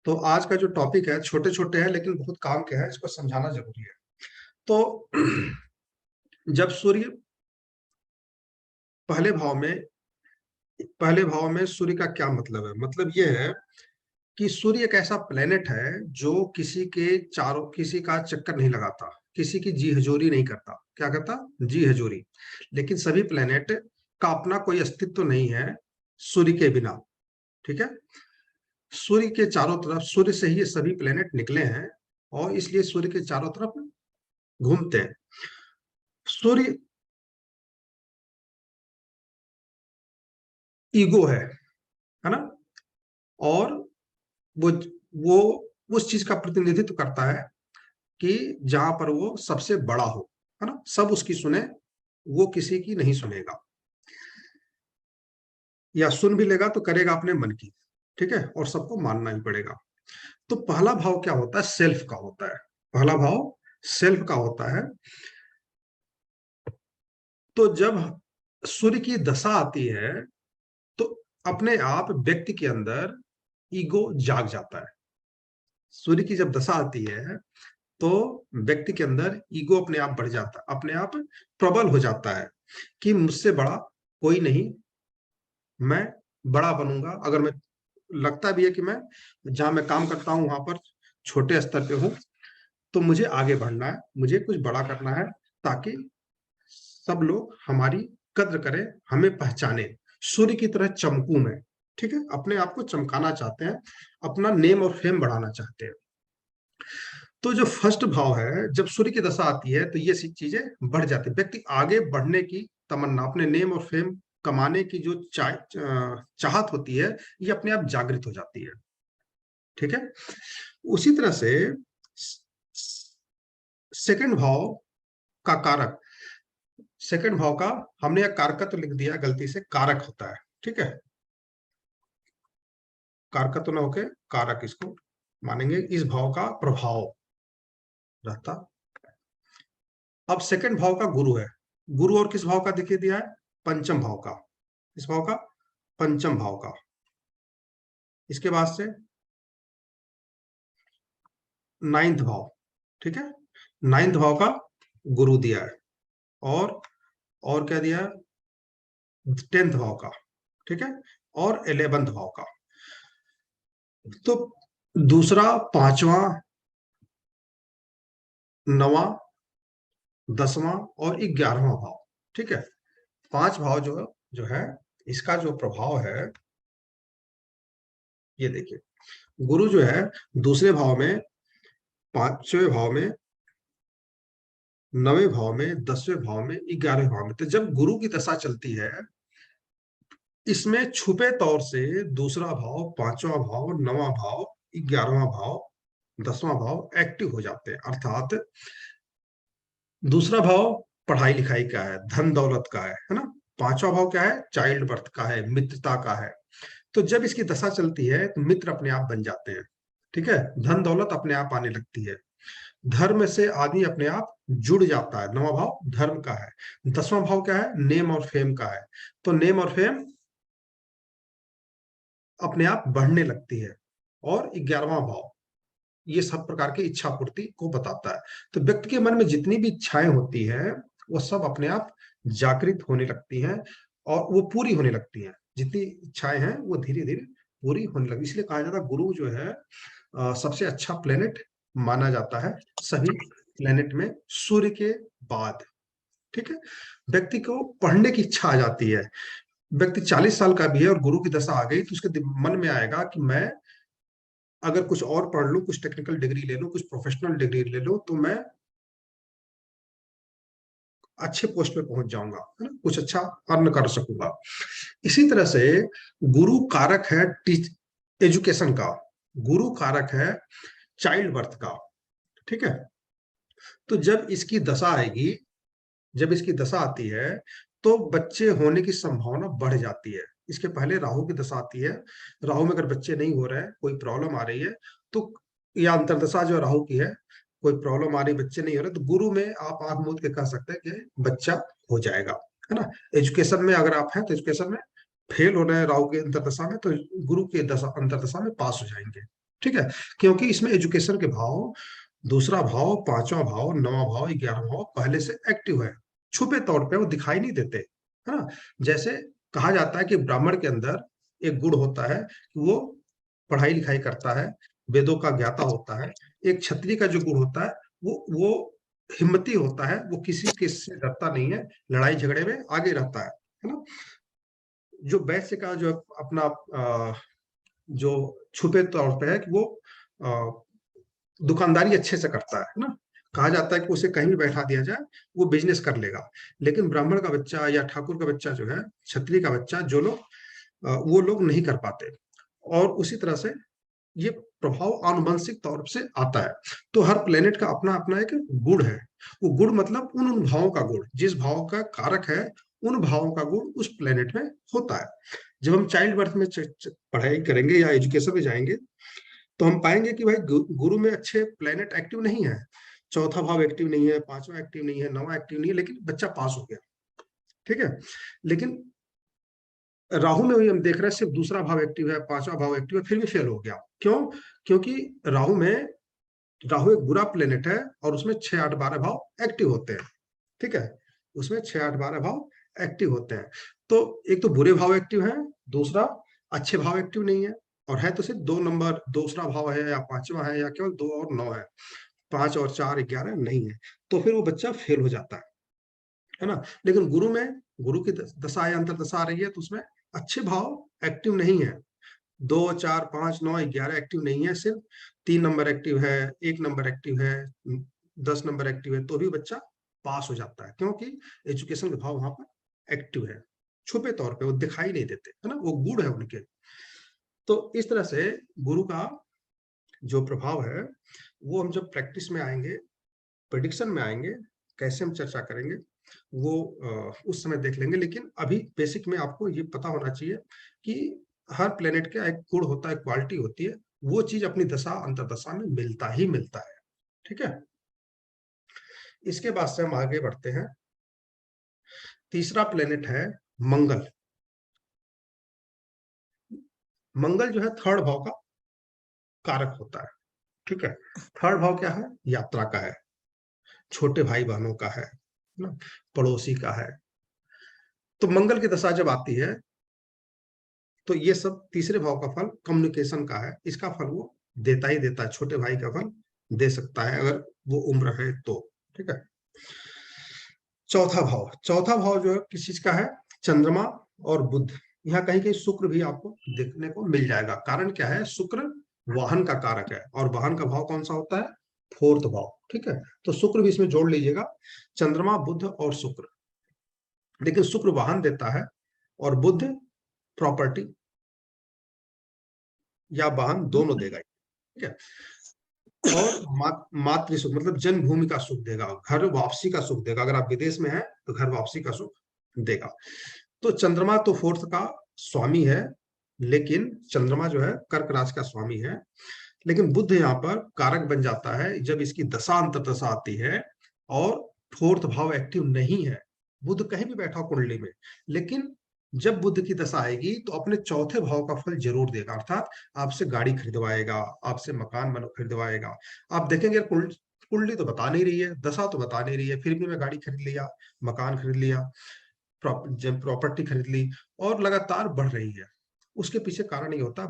तो आज का जो टॉपिक है छोटे छोटे हैं लेकिन बहुत काम के हैं, इसको समझाना जरूरी है। तो जब सूर्य पहले भाव में सूर्य का क्या मतलब है? मतलब ये है कि सूर्य एक ऐसा प्लेनेट है जो किसी का चक्कर नहीं लगाता, किसी की जी हजूरी नहीं करता। क्या करता? जी हजूरी। लेकिन सभी प्लेनेट का अपना कोई अस्तित्व नहीं है सूर्य के बिना। ठीक है। सूर्य के चारों तरफ, सूर्य से ही ये सभी प्लेनेट निकले हैं और इसलिए सूर्य के चारों तरफ घूमते हैं। सूर्य ईगो है ना? और वो वो उस चीज का प्रतिनिधित्व करता है कि जहां पर वो सबसे बड़ा हो, है ना, सब उसकी सुने, वो किसी की नहीं सुनेगा, या सुन भी लेगा तो करेगा अपने मन की। ठीक है, और सबको मानना ही पड़ेगा। तो पहला भाव क्या होता है? सेल्फ का होता है। पहला भाव सेल्फ का होता है। तो जब सूर्य की दशा आती है तो अपने आप व्यक्ति के अंदर ईगो जाग जाता है। सूर्य की जब दशा आती है तो व्यक्ति के अंदर ईगो अपने आप बढ़ जाता है, अपने आप प्रबल हो जाता है कि मुझसे बड़ा कोई नहीं, मैं बड़ा बनूंगा। अगर मैं, लगता भी है कि मैं जहां मैं काम करता हूं वहां पर छोटे स्तर पे हूं, तो मुझे आगे बढ़ना है, मुझे कुछ बड़ा करना है ताकि सब लोग हमारी कद्र करें, हमें पहचाने, सूर्य की तरह चमकूं मैं। ठीक है, अपने आप को चमकाना चाहते हैं, अपना नेम और फेम बढ़ाना चाहते हैं। तो जो फर्स्ट भाव है, जब सूर्य की दशा आती है तो ये सी चीजें बढ़ जाती है। व्यक्ति आगे बढ़ने की तमन्ना, अपने नेम और फेम कमाने की जो चाहत होती है, ये अपने आप जागृत हो जाती है। ठीक है। उसी तरह से सेकंड भाव का कारक, सेकंड भाव का हमने एक कारकत्व लिख दिया गलती से, कारक होता है। ठीक है, कारकत्व न होके कारक इसको मानेंगे। इस भाव का प्रभाव रहता। अब सेकंड भाव का गुरु है। गुरु और किस भाव का दिखे दिया है? पंचम भाव का। इस भाव का, पंचम भाव का। इसके बाद से नाइन्थ भाव। ठीक है, नाइन्थ भाव का गुरु दिया है। और क्या दिया है? टेंथ भाव का। ठीक है, और 11th भाव का। तो दूसरा, पांचवा, नवा, 10वां और 11वां भाव। ठीक है, पांच भाव जो है, इसका जो प्रभाव है, ये देखिए। गुरु जो है दूसरे भाव में, पांचवें भाव में, 9वें भाव में, 10वें भाव में, 11वें भाव में। तो जब गुरु की दशा चलती है, इसमें छुपे तौर से दूसरा भाव, पांचवा भाव, 9वां भाव, 11वां भाव, 10वां भाव एक्टिव हो जाते हैं। अर्थात दूसरा भाव पढ़ाई लिखाई का है, धन दौलत का है ना। पांचवा भाव क्या है? चाइल्ड बर्थ का है, मित्रता का है। तो जब इसकी दशा चलती है तो मित्र अपने आप बन जाते हैं। ठीक है, धन दौलत अपने आप आने लगती है। धर्म से आदमी अपने आप जुड़ जाता है। 9वां भाव धर्म का है। 10वां भाव क्या है? नेम और फेम का है। तो नेम और फेम अपने आप बढ़ने लगती है। और 11वां भाव ये सब प्रकार की इच्छा पूर्ति को बताता है। तो व्यक्ति के मन में जितनी भी इच्छाएं होती हैं, वो सब अपने आप जागृत होने लगती हैं और वो पूरी होने लगती हैं। जितनी इच्छाएं हैं वो धीरे धीरे पूरी होने लगती। इसलिए कहा जाता है गुरु जो है सबसे अच्छा प्लेनेट माना जाता है सभी प्लेनेट में, सूर्य के बाद। ठीक है, व्यक्ति को पढ़ने की इच्छा आ जाती है। व्यक्ति 40 साल का भी है और गुरु की दशा आ गई तो उसके मन में आएगा कि मैं अगर कुछ और पढ़ लूं, कुछ टेक्निकल डिग्री ले लूं, कुछ प्रोफेशनल डिग्री ले लूं, तो मैं अच्छे पोस्ट पे पहुंच जाऊंगा, है ना, कुछ अच्छा अर्न कर सकूंगा। इसी तरह से गुरु कारक है एजुकेशन का, गुरु कारक है चाइल्ड बर्थ का। ठीक है, तो जब इसकी दशा आएगी, जब इसकी दशा आती है तो बच्चे होने की संभावना बढ़ जाती है। इसके पहले राहु की दशा आती है। राहु में अगर बच्चे नहीं हो रहे हैं, कोई प्रॉब्लम आ रही है, तो या अंतरदशा जो राहु की है, कोई प्रॉब्लम आ रही, बच्चे नहीं हो रहे, तो गुरु में आप आंख मूंद के कह सकते हैं कि बच्चा हो जाएगा, है ना। एजुकेशन में अगर आप हैं तो एजुकेशन में फेल हो रहे हैं राहु के अंतरदशा में, तो गुरु के दशा अंतरदशा में पास हो जाएंगे। ठीक है, क्योंकि इसमें एजुकेशन के भाव, दूसरा भाव, पांचवा भाव, नौवा भाव, 11वां भाव पहले से एक्टिव है, छुपे तौर पे वो दिखाई नहीं देते, है ना। जैसे कहा जाता है कि ब्राह्मण के अंदर एक गुण होता है कि वो पढ़ाई लिखाई करता है, वेदों का ज्ञाता होता है। एक क्षत्रिय का जो गुण होता है, वो हिम्मती होता है, वो किसी से डरता नहीं है, लड़ाई झगड़े में आगे रहता है ना। जो वैश्य का जो अपना जो छुपे तौर पे है कि वो दुकानदारी अच्छे से करता है ना। कहा जाता है कि उसे कहीं भी बैठा दिया जाए, वो बिजनेस कर लेगा। लेकिन ब्राह्मण का बच्चा या ठाकुर का बच्चा जो है, क्षत्रिय का बच्चा, जो लोग वो लोग नहीं कर पाते। और उसी तरह से ये प्रभाव आनुवंशिक तौर से आता है। तो हर प्लेनेट का अपना अपना एक गुण है। वो गुण मतलब उन भावों का गुण, जिस भाव का कारक है, उन भावों का गुण उस प्लेनेट में होता है। जब हम चाइल्ड बर्थ में पढ़ाई करेंगे या एजुकेशन में जाएंगे, तो हम पाएंगे कि भाई गुरु में अच्छे प्लेनेट एक्टिव नहीं है, चौथा भाव एक्टिव नहीं है, पांचवा एक्टिव नहीं है, नवा एक्टिव नहीं है, लेकिन बच्चा पास हो गया। ठीक है। लेकिन राहु में भी हम देख रहे हैं सिर्फ दूसरा भाव एक्टिव है, पांचवा भाव एक्टिव है, फिर भी फेल हो गया। क्यों? क्योंकि राहु में, राहु एक बुरा प्लेनेट है और उसमें 6, 8, 12 भाव एक्टिव होते हैं। ठीक है, उसमें 6, 8, 12 भाव एक्टिव होते हैं। तो एक तो बुरे भाव एक्टिव है, दूसरा अच्छे भाव एक्टिव नहीं है, और है तो सिर्फ 2 नंबर, दूसरा भाव है या पांचवा है या केवल 2 और 9 है, 5 और 4, 11 नहीं है। तो फिर वो बच्चा फेल हो जाता है ना। लेकिन गुरु में, गुरु की दशा या अंतर दशा आ रही है, तो उसमें अच्छे भाव एक्टिव नहीं है, 2, 4, 5, 9, 11 एक्टिव नहीं है, सिर्फ 3 नंबर एक्टिव है, 1 नंबर एक्टिव है, 10 नंबर एक्टिव है, तो भी बच्चा पास हो जाता है, क्योंकि एजुकेशन के भाव वहां पर एक्टिव है, छुपे तौर पे वो दिखाई नहीं देते, है ना, वो गुण है उनके। तो इस तरह से गुरु का जो प्रभाव है, वो हम जब प्रैक्टिस में आएंगे, प्रेडिक्शन में आएंगे, कैसे हम चर्चा करेंगे, वो उस समय देख लेंगे। लेकिन अभी बेसिक में आपको ये पता होना चाहिए कि हर प्लेनेट का एक गुण होता है, क्वालिटी होती है, वो चीज अपनी दशा अंतरदशा में मिलता ही मिलता है। ठीक है। इसके बाद से हम आगे बढ़ते हैं। तीसरा प्लेनेट है मंगल। मंगल जो है थर्ड भाव का कारक होता है। ठीक है। थर्ड भाव क्या है? यात्रा का है, छोटे भाई बहनों का है ना, पड़ोसी का है। तो मंगल की दशा जब आती है, तो ये सब तीसरे भाव का फल कम्युनिकेशन का है, इसका फल वो देता ही देता है, छोटे भाई का फल दे सकता है अगर वो उम्र है तो। ठीक है। चौथा भाव, चौथा भाव जो है किस चीज का है? चंद्रमा और बुध। यहाँ कहीं कहीं शुक्र भी आपको देखने को मिल जाएगा। कारण क्या है? शुक्र वाहन का कारक है, और वाहन का भाव कौन सा होता है? फोर्थ भाव। ठीक है। तो शुक्र भी इसमें जोड़ लीजिएगा, चंद्रमा, बुध और शुक्र। लेकिन शुक्र वाहन देता है और बुध प्रॉपर्टी या वाहन दोनों देगा। ठीक है। और मातृ सुख मतलब जन्मभूमि का सुख देगा, घर वापसी का सुख देगा। अगर आप विदेश में हैं तो घर वापसी का सुख देगा। तो चंद्रमा तो फोर्थ का स्वामी है, लेकिन चंद्रमा जो है कर्क राशि का स्वामी है। लेकिन बुध यहाँ पर कारक बन जाता है जब इसकी दशा अंतर दशा आती है और फोर्थ भाव एक्टिव नहीं है। बुध कहीं भी बैठा हो कुंडली में, लेकिन जब बुध की दशा आएगी तो अपने चौथे भाव का फल जरूर देगा, अर्थात आपसे गाड़ी खरीदवाएगा, आपसे मकान बन खरीदवाएगा। आप देखेंगे कुंडली तो बता नहीं रही है, दशा तो बता नहीं रही है, फिर भी मैं गाड़ी खरीद लिया, मकान खरीद लिया, प्रॉपर्टी खरीद ली, और लगातार बढ़ रही है। उसके पीछे कारण ये होता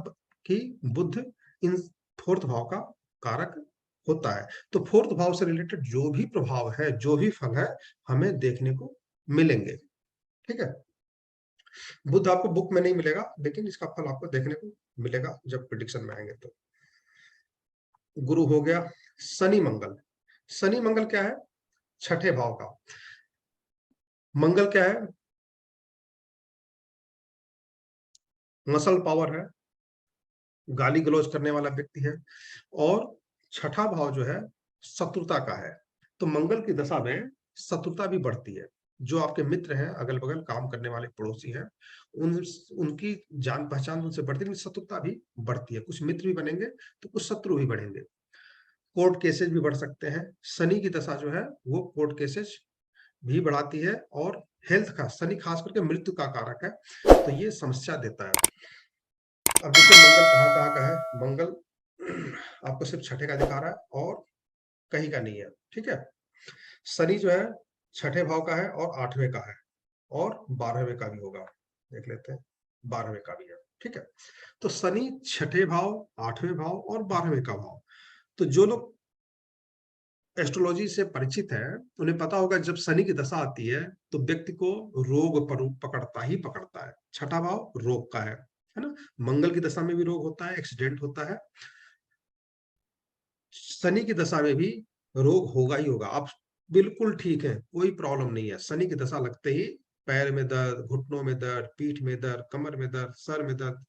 कि बुध इन फोर्थ भाव का कारक होता है। तो फोर्थ भाव से रिलेटेड जो भी प्रभाव है, जो भी फल है, हमें देखने को मिलेंगे। ठीक है। बुध आपको बुक में नहीं मिलेगा, लेकिन इसका फल आपको देखने को मिलेगा जब प्रिडिक्शन में आएंगे तो। गुरु हो गया। शनि मंगल। शनि मंगल क्या है? छठे भाव का। मंगल क्या है? मसल पावर है, गाली गलौज करने वाला व्यक्ति है, और छठा भाव जो है शत्रुता का है। तो मंगल की दशा में शत्रुता भी बढ़ती है। जो आपके मित्र हैं, अगल बगल काम करने वाले पड़ोसी हैं, उनकी जान पहचान उनसे बढ़ती है, लेकिन शत्रुता भी बढ़ती है। कुछ मित्र भी बनेंगे तो कुछ शत्रु भी बढ़ेंगे। कोर्ट केसेज भी बढ़ सकते हैं। शनि की दशा जो है वो कोर्ट केसेज भी बढ़ाती है, और हेल्थ का, शनि खास करके मृत्यु का कारक है, तो ये समस्या देता है। अब देखिए मंगल कहाँ कहाँ का है। मंगल आपको सिर्फ छठे का दिखा रहा है और कहीं का नहीं है, ठीक है। शनि जो है छठे भाव का है और 8वें का है और 12वें का भी होगा, देख लेते हैं, 12वें का भी है, ठीक है। तो शनि छठे भाव, 8वें भाव और 12वें का भाव। तो जो लोग एस्ट्रोलॉजी से परिचित है उन्हें पता होगा जब शनि की दशा आती है तो व्यक्ति को रोग पकड़ता ही पकड़ता है। छठा भाव रोग का है ना। मंगल की दशा में भी रोग होता है, एक्सीडेंट होता है, शनि की दशा में भी रोग होगा ही होगा। आप बिल्कुल ठीक है, कोई प्रॉब्लम नहीं है। शनि की दशा लगते ही पैर में दर्द, घुटनों में दर्द, पीठ में दर्द, कमर में दर्द, सर में दर्द,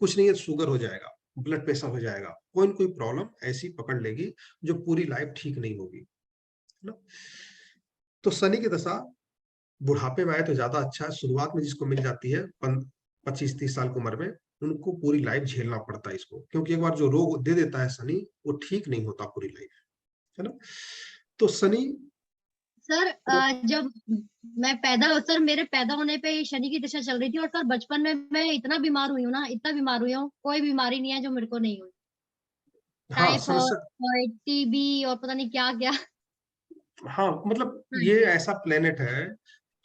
कुछ नहीं है, शुगर हो जाएगा, ब्लड प्रेशर हो जाएगा, कोई न कोई प्रॉब्लम ऐसी पकड़ लेगी जो पूरी लाइफ ठीक नहीं होगी, है ना। तो शनि की दशा बुढ़ापे में आए तो ज्यादा अच्छा है। शुरुआत में जिसको मिल जाती है 25-30 साल की उम्र में, उनको पूरी लाइफ झेलना पड़ता है इसको, क्योंकि एक बार जो रोग दे देता है शनि, वो ठीक नहीं होता पूरी लाइफ, है ना। तो शनि सर जब मैं सर मेरे पैदा होने पे ही शनि की दशा चल रही थी, और सर बचपन में मैं इतना बीमार हुई हूँ ना, इतना बीमार हुई हूँ, कोई बीमारी नहीं है जो मेरे को नहीं हुई। हाँ समझ टाइफाइड सक और टीबी और पता नहीं क्या क्या। हाँ मतलब हाँ ये जी। ऐसा प्लेनेट है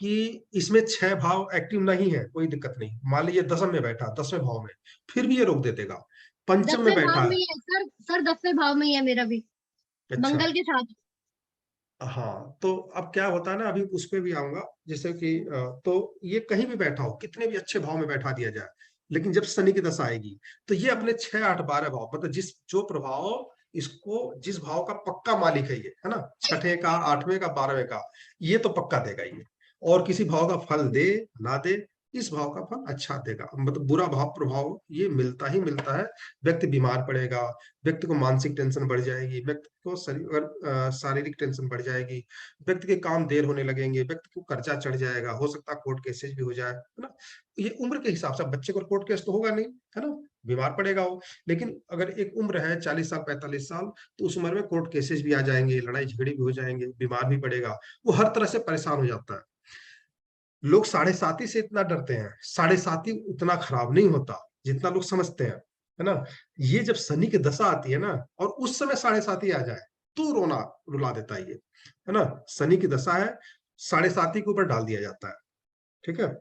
कि इसमें 6 भाव एक्टिव नहीं है, कोई दिक्कत नहीं। मान लीजिए दसम में बैठा, 10वें भाव में, फिर भी ये रोक दे देगा। पंचम में 10वें भाव बैठा में है, ही है सर, 10वें भाव में ही है मेरा भी, अच्छा, मंगल के साथ। हाँ तो अब क्या होता है ना, अभी उस पे भी आऊंगा। जैसे कि तो ये कहीं भी बैठा हो, कितने भी अच्छे भाव में बैठा दिया जाए, लेकिन जब शनि की दशा आएगी तो ये अपने 6, 8, 12 भाव, मतलब जिस जो प्रभाव इसको, जिस भाव का पक्का मालिक है ये, है ना, छठे का, 8वें का, 12वें का, ये तो पक्का देगा ये। और किसी भाव का फल दे ना दे, इस भाव का फल अच्छा देगा। मतलब बुरा भाव प्रभाव ये मिलता ही मिलता है। व्यक्ति बीमार पड़ेगा, व्यक्ति को मानसिक टेंशन बढ़ जाएगी, व्यक्ति को शारीरिक टेंशन बढ़ जाएगी, व्यक्ति के काम देर होने लगेंगे, व्यक्ति को कर्जा चढ़ जाएगा, हो सकता है कोर्ट केसेस भी हो जाए, है ना। ये उम्र के हिसाब से, बच्चे को कोर्ट केस तो होगा नहीं, है ना, बीमार पड़ेगा वो। लेकिन अगर एक उम्र है 40 साल, 45 साल, तो उस उम्र में कोर्ट केसेस भी आ जाएंगे, लड़ाई झगड़े भी हो जाएंगे, बीमार भी पड़ेगा, वो हर तरह से परेशान हो जाता है। लोग साढ़े साती से इतना डरते हैं, साढ़े साती उतना खराब नहीं होता जितना लोग समझते हैं, है ना। ये जब शनि की दशा आती है ना, और उस समय साढ़े साती आ जाए, तो रोना रुला देता है ये, है ना। शनि की दशा है, साढ़े साती के ऊपर डाल दिया जाता है, ठीक है।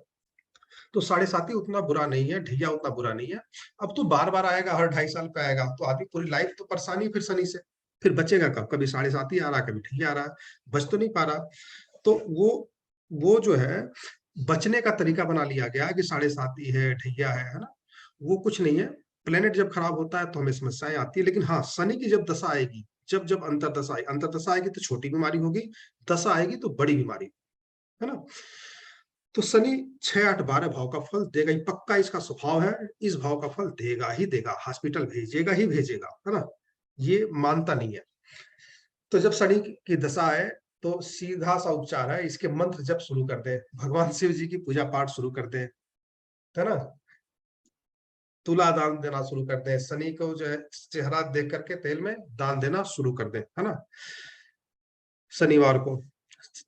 तो साढ़े साती उतना बुरा नहीं है, ढैया उतना बुरा नहीं है। अब तो बार बार आएगा, हर 2.5 साल पे आएगा, तो आदमी पूरी लाइफ तो परेशानी फिर शनि से। फिर बचेगा कब? कभी साढ़े साती आ रहा, कभी ढैया आ रहा, बच तो नहीं पा रहा। तो वो जो है, बचने का तरीका बना लिया गया कि साढ़े साती है, ढैया है ना। वो कुछ नहीं है। प्लेनेट जब खराब होता है तो हमें समस्याएं आती है, लेकिन हाँ, शनि की जब दशा आएगी, जब जब अंतरदशा आएगी तो छोटी बीमारी होगी, दशा आएगी तो बड़ी बीमारी, है ना। तो शनि 6, 8, 12 भाव का फल देगा ही पक्का, इसका स्वभाव है। इस भाव का फल देगा ही देगा, हॉस्पिटल भेजेगा ही भेजेगा, है ना। ये मानता नहीं है। तो जब शनि की दशा आए तो सीधा सा उपचार है, इसके मंत्र जप शुरू कर दे, भगवान शिव जी की पूजा पाठ शुरू कर दे, है ना। तुला दान देना शुरू कर दे, शनि को जो है चेहरा देख करके तेल में दान देना शुरू कर दे, है ना। शनिवार को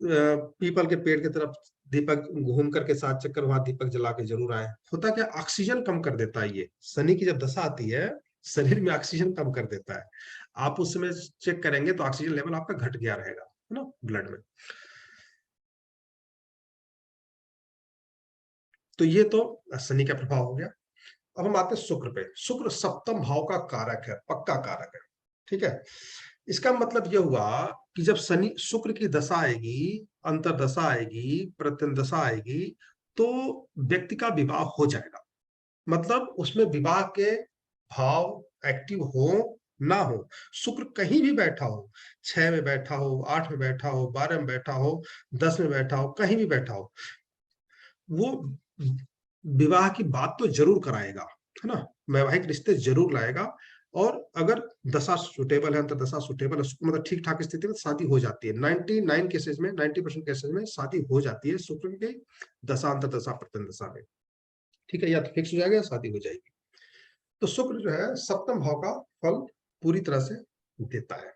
पीपल के पेड़ की तरफ दीपक घूम करके 7 चक्कर वहां दीपक जला के जरूर आए। होता क्या, ऑक्सीजन कम कर देता है ये। शनि की जब दशा आती है, शरीर में ऑक्सीजन कम कर देता है। आप उस समय चेक करेंगे तो ऑक्सीजन लेवल आपका घट गया रहेगा, है ना, ब्लड में। तो ये तो शनि का प्रभाव हो गया। अब हम आते हैं शुक्र पे। शुक्र सप्तम भाव का कारक है, पक्का कारक है, ठीक है। इसका मतलब यह हुआ कि जब शनि शुक्र की दशा आएगी, अंतरदशा आएगी, प्रत्यंदशा आएगी, तो व्यक्ति का विवाह हो जाएगा। मतलब उसमें विवाह के भाव एक्टिव हो ना हो, शुक्र कहीं भी बैठा हो, 6 में बैठा हो, 8 में बैठा हो, 12 में बैठा हो, 10 में बैठा हो, कहीं भी बैठा हो, वो विवाह की बात तो जरूर कराएगा, है ना, वैवाहिक रिश्ते जरूर लाएगा। और अगर दशा सुटेबल है, अंतरदशा सुटेबल है, मतलब ठीक ठाक स्थिति में शादी हो जाती है। 99 केसेस में, 90% केसेस में शादी हो जाती है शुक्र की दशा, अंतरदशा, प्रत्यंदशा में, ठीक है। या तो फिक्स हो जाएगा या शादी हो जाएगी। तो शुक्र जो है सप्तम भाव का फल पूरी तरह से देता है,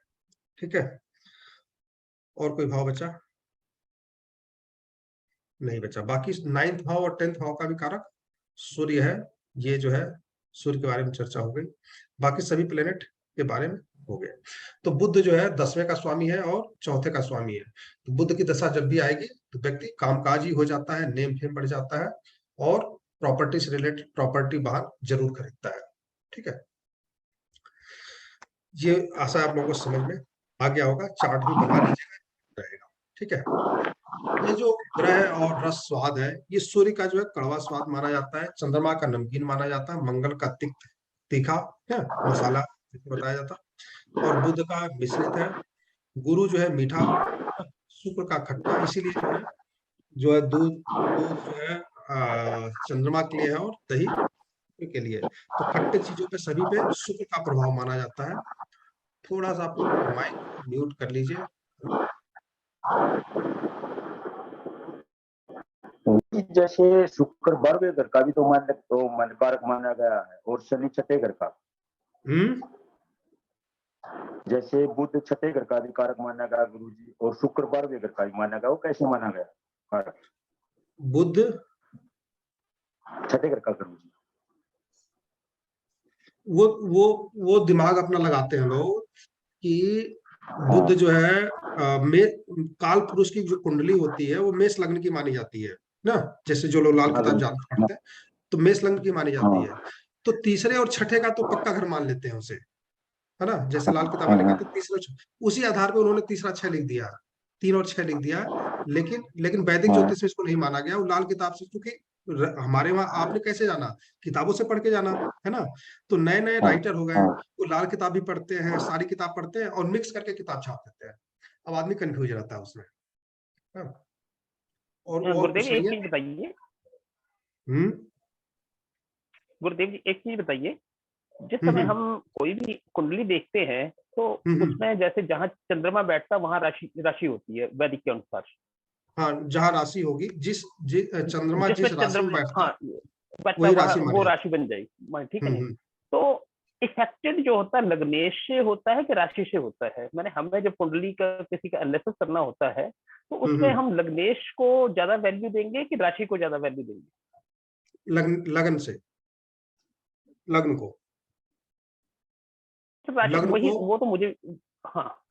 ठीक है। और कोई भाव बचा? नहीं बचा। बाकी 9th भाव और 10th भाव का भी कारक सूर्य है। ये जो है सूर्य के बारे में चर्चा हो गई। बाकी सभी प्लेनेट के बारे में हो गया। तो बुध जो है 10वें का स्वामी है और चौथे का स्वामी है। तो बुध की दशा जब भी आएगी तो व्यक्ति कामकाजी हो जाता है, नेम फेम बढ़ जाता है और प्रॉपर्टी से रिलेटेड प्रॉपर्टी वाहन जरूर खरीदता है। ठीक है, ये आशा आप लोगों को समझ में आ गया होगा। चार्ट भी बनवा लीजिएगा रहेगा। ठीक है, ये जो ग्रह और रस स्वाद है, ये सूर्य का जो है कड़वा स्वाद माना जाता है, चंद्रमा का नमकीन माना जाता है, मंगल का तिक्त तीखा है मसाला बताया जाता है, और बुध का मिश्रित है, गुरु जो है मीठा, शुक्र का खट्टा। इसीलिए जो है दूध दूध जो है चंद्रमा के लिए है और दही के लिए। तो खट्टे चीजों पे सभी पे शुक्र का प्रभाव माना जाता है। थोड़ा सा आप लोग माइक म्यूट कर लीजिए। जैसे शुक्र 12वें घर का भी तो मन कारक माना गया है, और शनि छठे घर का। जैसे बुध छठे घर का भी कारक माना गया गुरु जी, और शुक्र 12वें घर का भी माना गया, वो कैसे माना गया कारक? बुध छठे घर का गुरु जी, वो दिमाग अपना लगाते हैं लोग कि बुध जो है काल पुरुष की जो कुंडली होती है वो मेष लग्न की मानी जाती है ना। जैसे जो लोग लाल किताब जानते पढ़ते हैं तो मेष लग्न की मानी जाती है। तो तीसरे और छठे का तो पक्का घर मान लेते हैं उसे, है ना। जैसे लाल किताब वाले कहते हैं तीसरे, उसी आधार पे उन्होंने तीसरा 6 लिख दिया, 3 और 6 लिख दिया। लेकिन वैदिक ज्योतिष में इसको नहीं माना गया। वो लाल किताब से, क्योंकि हमारे वहां आपने कैसे जाना, किताबों से पढ़ के जाना, है ना। तो नए नए राइटर हो गए, वो लाल किताब भी पढ़ते हैं, सारी किताब पढ़ते हैं और मिक्स करके किताब छाप देते हैं। अब आदमी कंफ्यूज रहता है उसमें, है? और गुरुदेव कुछ एक नहीं है। चीज बताइए, गुरुदेव जी एक चीज बताइए, जिस समय हम कोई भी कुंडली देखते हैं तो उसमें जैसे जहाँ चंद्रमा बैठता वहां राशि राशि होती है वैदिक के अनुसार। हाँ, जहाँ राशि होगी, चंद्रमा जिस राशि में बैठता हाँ बैठता वही राशि वो राशि बन जाएगी, ठीक है नहीं। तो इफेक्टेड जो होता है लग्नेश से होता है कि राशि से होता है? मैंने हमें जब कुंडली का किसी का एनालिसिस करना होता है तो उसमें हम लग्नेश को ज्यादा वैल्यू देंगे कि राशि को ज्यादा वैल्यू देंगे? लगन से, लग्न को, तो राशि लग्न वही को। वो तो मुझे, हाँ,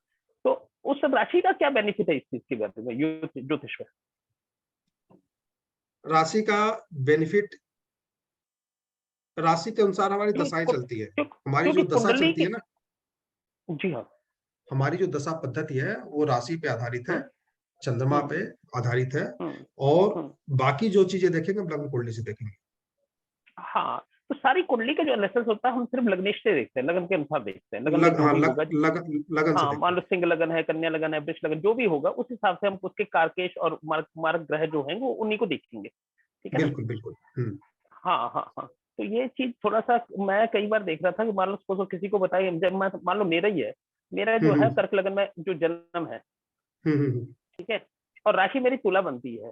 तो उस सब राशि का क्या बेनिफिट है इस चीज के बारे में ज्योतिष में? राशि का बेनिफिट, राशि के अनुसार हमारी दशाएं चलती है। हमारी जो दशा चलती है ना, जी हाँ, हमारी जो दशा पद्धति है वो राशि पे आधारित है, चंद्रमा पे आधारित है, और बाकी जो चीजें देखेंगे हम लग्न कुंडली से देखेंगे। हाँ, तो सारी कुंडली का जो एनालिसिस होता है हम सिर्फ लग्नेश से देखते हैं, लगन के अनुसार देखते हैं। लगन लगन मान लो सिंह लगन है, कन्या लगन है, वृष लगन, जो भी होगा उस हिसाब से हम उसके कारकेश और मारक ग्रह जो हैं वो उन्हीं को देखेंगे, ठीक है? बिल्कुल बिल्कुल। हाँ हाँ हाँ, तो ये चीज थोड़ा सा मैं कई बार देख रहा था कि मान लो किसी को बताइए, जब मान लो मेरा ही है, मेरा जो है कर्क लगन में जो जन्म है, ठीक है, और राशि मेरी तुला बनती है,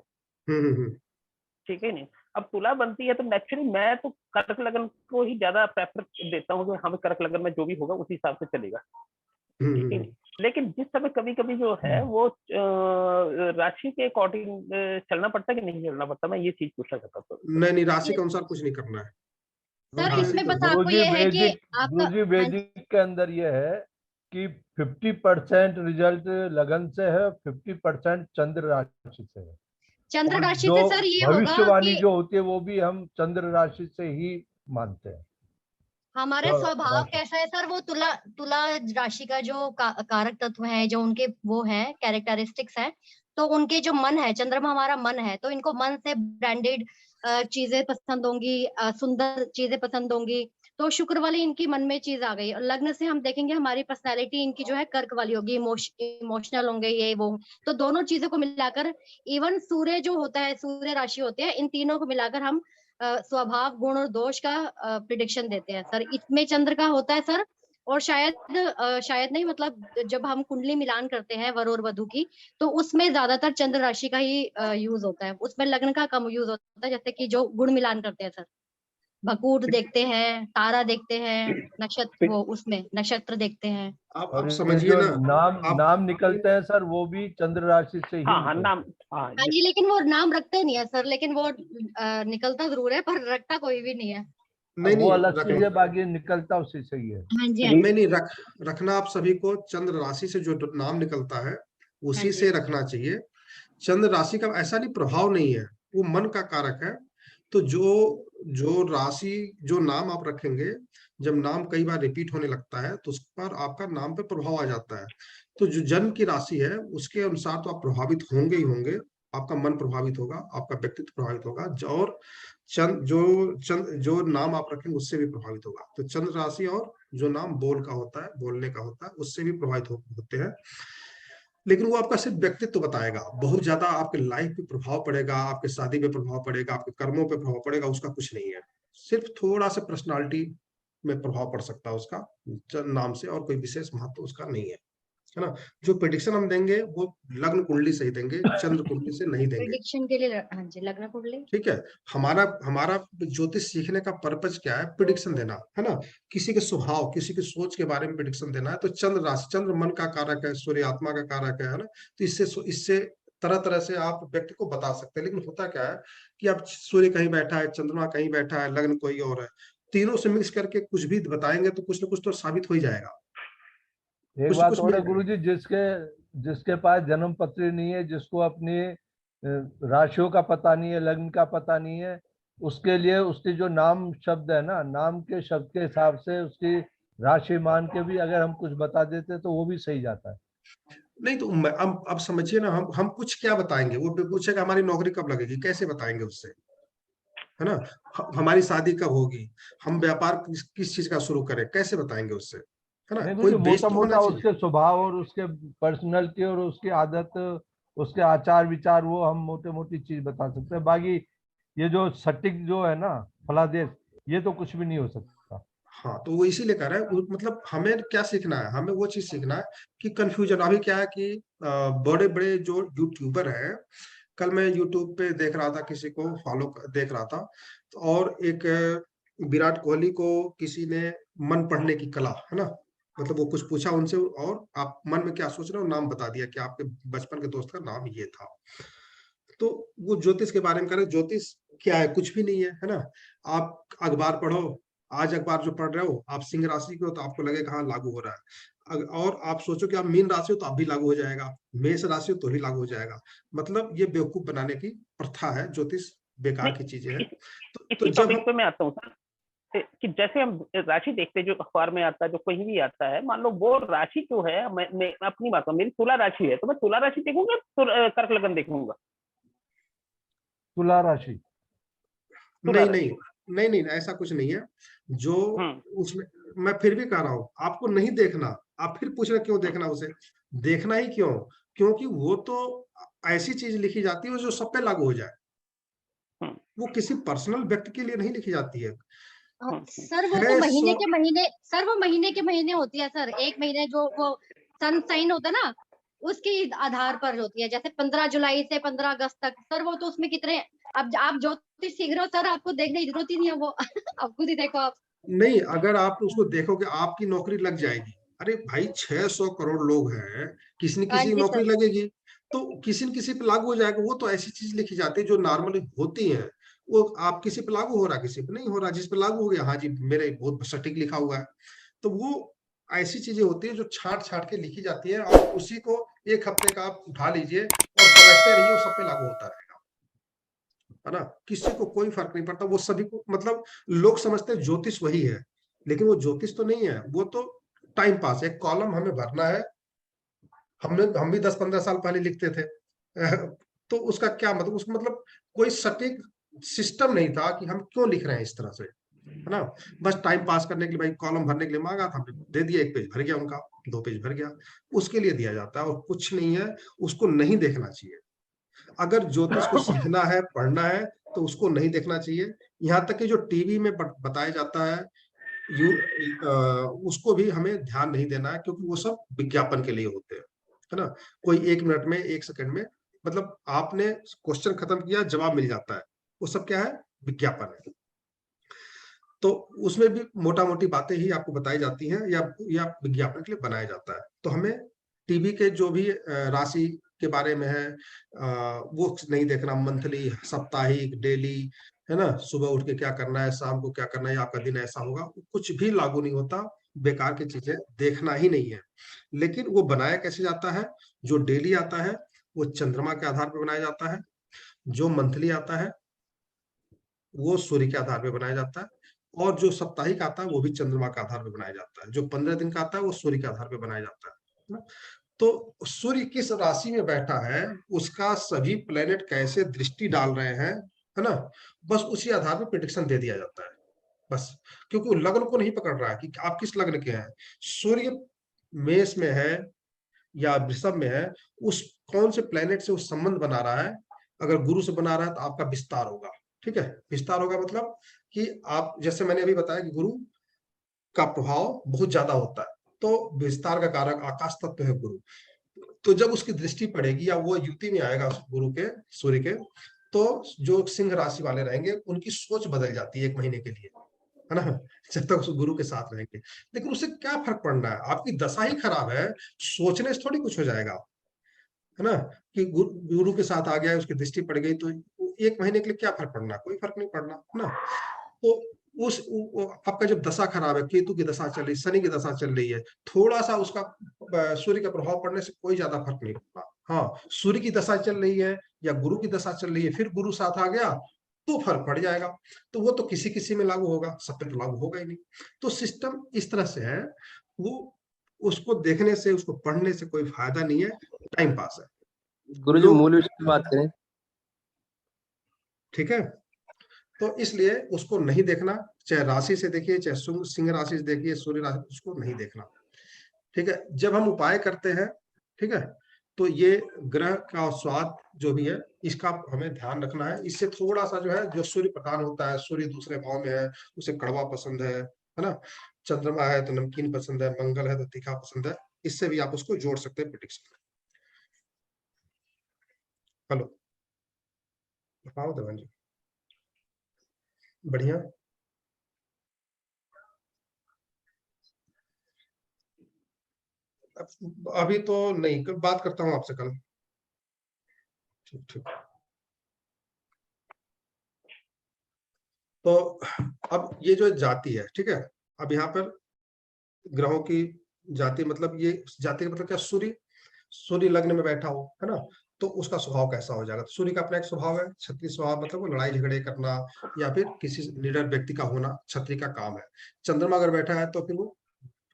ठीक है नहीं। अब तुला बनती है तो नेचुरली मैं तो कर्क लगन को ही ज्यादा प्रेफर देता हूँ कि हमें कर्क लगन में जो भी होगा उसी हिसाब से चलेगा, ठीक है नहीं। लेकिन जिस समय कभी कभी जो है वो राशि के अकॉर्डिंग चलना पड़ता है कि नहीं चलना पड़ता, मैं ये चीज पूछना चाहता था। नहीं, राशि के अनुसार कुछ नहीं करना है सर। इसमें बस आपको ये है कि गुरुजी वैदिक के अंदर ये है कि 50% रिजल्ट लगन से है, 50% चंद्र राशि से है। चंद्र राशि से सर ये भविष्यवाणी जो होती है वो भी हम चंद्र राशि से ही मानते हैं। हमारे स्वभाव कैसा है सर, वो तुला राशि का जो कारक तत्व है, जो उनके वो है कैरेक्टरिस्टिक्स है, तो उनके जो मन है, चंद्रमा हमारा मन है, तो इनको मन से ब्रांडेड चीजें पसंद होंगी, सुंदर चीजें पसंद होंगी। तो शुक्र वाली इनकी मन में चीज आ गई, और लग्न से हम देखेंगे हमारी पर्सनैलिटी इनकी जो है कर्क वाली होगी, इमोशनल होंगे ये वो। तो दोनों चीजों को मिलाकर, इवन सूर्य जो होता है, सूर्य राशि होते हैं, इन तीनों को मिलाकर हम स्वभाव, गुण और दोष का प्रिडिक्शन देते हैं सर। इसमें चंद्र का होता है सर, और शायद नहीं, मतलब जब हम कुंडली मिलान करते हैं वर और वधु की, तो उसमें ज्यादातर चंद्र राशि का ही यूज होता है, उसमें लग्न का कम यूज होता है। जैसे कि जो गुण मिलान करते हैं सर, भकूट देखते हैं, तारा देखते हैं, नक्षत्र, वो उसमें नक्षत्र देखते हैं। आप समझिए ना, नाम निकलते हैं सर, वो भी चंद्र राशि से ही। हाँ नाम, हाँ जी, लेकिन वो नाम रखते नहीं है सर, लेकिन वो निकलता जरूर है पर रखता कोई भी नहीं है। नहीं वो नहीं अलग चीज है, बाकी निकलता उसी से ही है। हाँ जी, हाँ जी, नहीं रखना आप सभी को चंद्र राशि से जो नाम निकलता है हाँ उसी जी। से रखना चाहिए। चंद्र राशि का ऐसा नहीं प्रभाव नहीं है, वो मन का कारक है। तो जो जो राशि जो नाम आप रखेंगे, जब नाम कई बार रिपीट होने लगता है तो उस पर आपका नाम पे प्रभाव आ जाता है। तो जो जन्म की राशि है उसके अनुसार तो आप प्रभावित होंगे ही होंगे, आपका मन प्रभावित होगा, आपका व्यक्तित्व प्रभावित होगा, और जो नाम आप रखेंगे उससे भी प्रभावित होगा। तो चंद्र राशि और जो नाम का होता है, बोलने का होता है, उससे भी प्रभावित होते हैं। लेकिन वो आपका सिर्फ व्यक्तित्व बताएगा, बहुत ज्यादा आपके लाइफ पे प्रभाव पड़ेगा, आपके शादी पे प्रभाव पड़ेगा, आपके कर्मों पे प्रभाव पड़ेगा, उसका कुछ नहीं है। सिर्फ थोड़ा सा पर्सनालिटी में प्रभाव पड़ सकता है उसका नाम से, और कोई विशेष महत्व उसका नहीं है ना। जो प्रेडिक्शन हम देंगे वो लग्न कुंडली से ही देंगे, चंद्र कुंडली से नहीं देंगे। प्रिडिक्शन के लिए हाँ जी, लग्न कुंडली। ठीक है। हमारा हमारा ज्योतिष सीखने का पर्पज क्या है? प्रिडिक्शन देना है ना, किसी के स्वभाव, किसी की सोच के बारे में प्रिडिक्शन देना है। तो चंद्र राशि, चंद्र मन का कारक है, सूर्य आत्मा का कारक है ना। तो इससे तरह तरह से आप व्यक्ति को बता सकते हैं। लेकिन होता क्या है कि अब सूर्य कहीं बैठा है, चंद्रमा कहीं बैठा है, लग्न कोई और है, तीनों से मिक्स करके कुछ भी बताएंगे तो कुछ ना कुछ तो साबित हो ही जाएगा। एक कुछ ना बात कुछ और है मिल गुरुजी, जिसके पास जन्म पत्री नहीं है, जिसको अपनी राशियों का पता नहीं है, लग्न का पता नहीं है, उसके लिए उसकी जो नाम शब्द है ना, नाम के शब्द के हिसाब से उसकी राशि मान के भी अगर हम कुछ बता देते तो वो भी सही जाता है। नहीं। तो अब समझिए ना, हम कुछ क्या बताएंगे? वो पूछेगा हमारी नौकरी कब लगेगी, कैसे बताएंगे उससे, है ना। हमारी शादी कब होगी, हम व्यापार किस चीज का शुरू करें, कैसे बताएंगे उससे, है ना। नहीं कोई गुरुजी, बेस मोटा तो होना मोटा चाहिए। उसके स्वभाव और उसके पर्सनैलिटी और उसकी आदत, उसके आचार विचार, वो हम मोटे मोटी चीज बता सकते हैं। बाकी ये जो सटीक जो है ना फलादेश, ये तो कुछ भी नहीं हो सकता। हाँ, तो वो इसीलिए कह रहा है मतलब हमें क्या सीखना है, हमें वो चीज सीखना है कि कंफ्यूजन अभी क्या है कि बड़े बड़े जो यूट्यूबर हैं, कल मैं यूट्यूब पे देख रहा था, किसी को फॉलो देख रहा था, और एक विराट कोहली को किसी ने मन पढ़ने की कला, है ना, मतलब वो कुछ पूछा उनसे और आप मन में क्या सोच रहे हो, नाम बता दिया कि आपके बचपन के दोस्त का नाम ये था। तो वो ज्योतिष के बारे में करें, ज्योतिष क्या है? कुछ भी नहीं है ना। आप अखबार पढ़ो, आज अखबार जो पढ़ रहे हो, आप सिंह राशि के हो तो आपको लगेगा हाँ लागू हो रहा है, और आप सोचो कि आप मीन राशि हो तो आप भी लागू हो जाएगा, मेष राशि हो तो ही लागू हो जाएगा। मतलब ये बेवकूफ बनाने की प्रथा है, ज्योतिष बेकार की चीजें हैं। इस, तो इसी जब टॉपिक हम पे मैं आता हूँ सर, कि जैसे हम राशि देखते हैं, जो अखबार में आता है, जो कहीं भी आता है, मान लो वो राशि जो है, मैं अपनी बात करूँ, मेरी तुला राशि है, तो मैं तुला राशि देखूंगा, कर्क लगन देखूंगा? तुला राशि? तुला नहीं राशि। नहीं नहीं नहीं, ऐसा कुछ नहीं है। जो हम्म। उसमें, मैं फिर भी कह रहा हूँ आपको नहीं देखना। आप फिर पूछ रहे क्यों हम्म। देखना उसे? देखना ही क्यों? क्योंकि वो तो ऐसी चीज लिखी जाती है जो सब पे लागू हो जाए, हम्म। वो किसी पर्सनल व्यक्ति के लिए नहीं लिखी जाती है। सर वो तो 600 महीने के महीने होती है सर। एक महीने जो वो सन साइन होता है ना, उसके आधार पर होती है। जैसे 15 जुलाई से 15 अगस्त तक सर, वो तो उसमें कितने, अब आप ज्योतिष सीख रहे हो सर, आपको देखने की जरूरत ही नहीं है वो। अब खुद ही देखो आप। नहीं, अगर आप उसको देखोगे आपकी नौकरी लग जाएगी। अरे भाई 600 करोड़ लोग हैं, किसी न हाँ किसी की जी नौकरी सर। लगेगी, तो किसी न किसी पे लागू हो जाएगा। वो तो ऐसी चीज लिखी जाती है जो नॉर्मली होती है, वो आप किसी पे लागू हो रहा, किसी पे नहीं हो रहा। जिस पे लागू हो गया, हाँ जी मेरे बहुत सटीक लिखा हुआ है। तो वो ऐसी चीजें होती है जो छाट छाट के लिखी जाती है, और उसी को एक हफ्ते का आप उठा लीजिए और समझते रहिए, वो सब पे लागू होता रहेगा, है ना। किसी को कोई फर्क नहीं पड़ता, वो सभी को, मतलब लोग समझते हैं ज्योतिष वही है, लेकिन वो ज्योतिष तो नहीं है, वो तो टाइम पास। एक कॉलम हमें भरना है, हम भी 10-15 साल पहले लिखते थे। तो उसका क्या मतलब, उसका मतलब कोई सटीक सिस्टम नहीं था कि हम क्यों लिख रहे हैं इस तरह से, है ना। बस टाइम पास करने के लिए, भाई कॉलम भरने के लिए मांगा था, हमने दे दिया, 1 पेज भर गया उनका, 2 पेज भर गया, उसके लिए दिया जाता है और कुछ नहीं है। उसको नहीं देखना चाहिए। अगर ज्योतिष को सीखना है, पढ़ना है, तो उसको नहीं देखना चाहिए। यहाँ तक कि जो टीवी में बताया जाता है, उसको भी हमें ध्यान नहीं देना है, क्योंकि वो सब विज्ञापन के लिए होते हैं, है ना। कोई 1 मिनट में, 1 सेकंड में, मतलब आपने क्वेश्चन खत्म किया, जवाब मिल जाता है, वो सब क्या है? विज्ञापन है। तो उसमें भी मोटा मोटी बातें ही आपको बताई जाती हैं, या विज्ञापन के लिए बनाया जाता है। तो हमें टीवी के जो भी राशि के बारे में है, वो नहीं देखना। मंथली, साप्ताहिक, डेली, है ना, सुबह उठ के क्या करना है, शाम को क्या करना है, आपका दिन ऐसा होगा, कुछ भी लागू नहीं होता, बेकार की चीजें देखना ही नहीं है। लेकिन वो बनाया कैसे जाता है, जो डेली आता है वो चंद्रमा के आधार पर बनाया जाता है, जो मंथली आता है वो सूर्य के आधार पर बनाया जाता है, और जो साप्ताहिक आता है वो भी चंद्रमा के आधार पर बनाया जाता है, जो 15 दिन का आता है वो सूर्य के आधार पर बनाया जाता है ना। तो सूर्य किस राशि में बैठा है, उसका सभी प्लेनेट कैसे दृष्टि डाल रहे हैं, है ना, बस उसी आधार पर प्रिडिक्शन दे दिया जाता है बस। क्योंकि वो लग्न को नहीं पकड़ रहा है कि आप किस लग्न के हैं, सूर्य मेष में है या वृषभ में है, उस कौन से प्लेनेट से उस संबंध बना रहा है। अगर गुरु से बना रहा है तो आपका विस्तार होगा, ठीक है। विस्तार होगा मतलब कि आप, जैसे मैंने अभी बताया कि गुरु का प्रभाव बहुत ज्यादा होता है, तो विस्तार का कारक आकाश तत्व है गुरु। तो जब उसकी दृष्टि पड़ेगी या वो युति में आएगा गुरु के, सूर्य के, तो जो सिंह राशि वाले रहेंगे उनकी सोच बदल जाती है 1 महीने के लिए, है ना, जब तक उस गुरु के साथ रहेंगे। लेकिन उससे क्या फर्क पड़ना है, आपकी दशा ही खराब है, सोचने से थोड़ी कुछ हो जाएगा, है ना, कि गुरु के साथ आ गया, उसकी दृष्टि पड़ गई तो 1 महीने के लिए क्या फर्क पड़ना, कोई फर्क नहीं पड़ना, है ना। तो आपका जब दशा खराब है, केतु की दशा चल रही, शनि की दशा चल रही है, थोड़ा सा उसका सूर्य का प्रभाव पड़ने से कोई ज्यादा फर्क नहीं पड़ता। हाँ, सूर्य की दशा चल रही है या गुरु की दशा चल रही है, फिर गुरु साथ आ गया तो फर्क पड़ जाएगा। तो वो तो किसी किसी में लागू होगा, सब पे तो लागू होगा ही नहीं। तो सिस्टम इस तरह से है, वो उसको देखने से, उसको पढ़ने से कोई फायदा नहीं है, टाइम पास है। गुरुजी मूल विषय की बात करें, ठीक है। तो इसलिए उसको नहीं देखना, चाहे राशि से देखिए, चाहे सिंह राशि से देखिए, सूर्य राशि, उसको नहीं देखना, ठीक है। जब हम उपाय करते हैं, ठीक है, तो ये ग्रह का स्वाद जो भी है, इसका हमें ध्यान रखना है। इससे थोड़ा सा जो है, जो सूर्य प्रधान होता है, सूर्य दूसरे भाव में है, उसे कड़वा पसंद है ना, चंद्रमा है तो नमकीन पसंद है, मंगल है तो तीखा पसंद है, इससे भी आप उसको जोड़ सकते हैं प्रेडिक्शन। हेलो, बताओ देवन जी। बढ़िया। अभी तो नहीं, बात करता हूँ आपसे कल। ठीक ठीक। तो अब ये जो जाति है, ठीक है, अब यहाँ पर ग्रहों की जाति, मतलब ये जाति का मतलब क्या, सूर्य, सूर्य लग्न में बैठा हो, है ना, तो उसका स्वभाव कैसा हो जाएगा। तो सूर्य का अपना एक स्वभाव है, क्षत्रिय स्वभाव, मतलब वो लड़ाई झगड़े करना या फिर किसी निडर व्यक्ति का होना क्षत्रिय का काम है। चंद्रमा अगर बैठा है तो फिर वो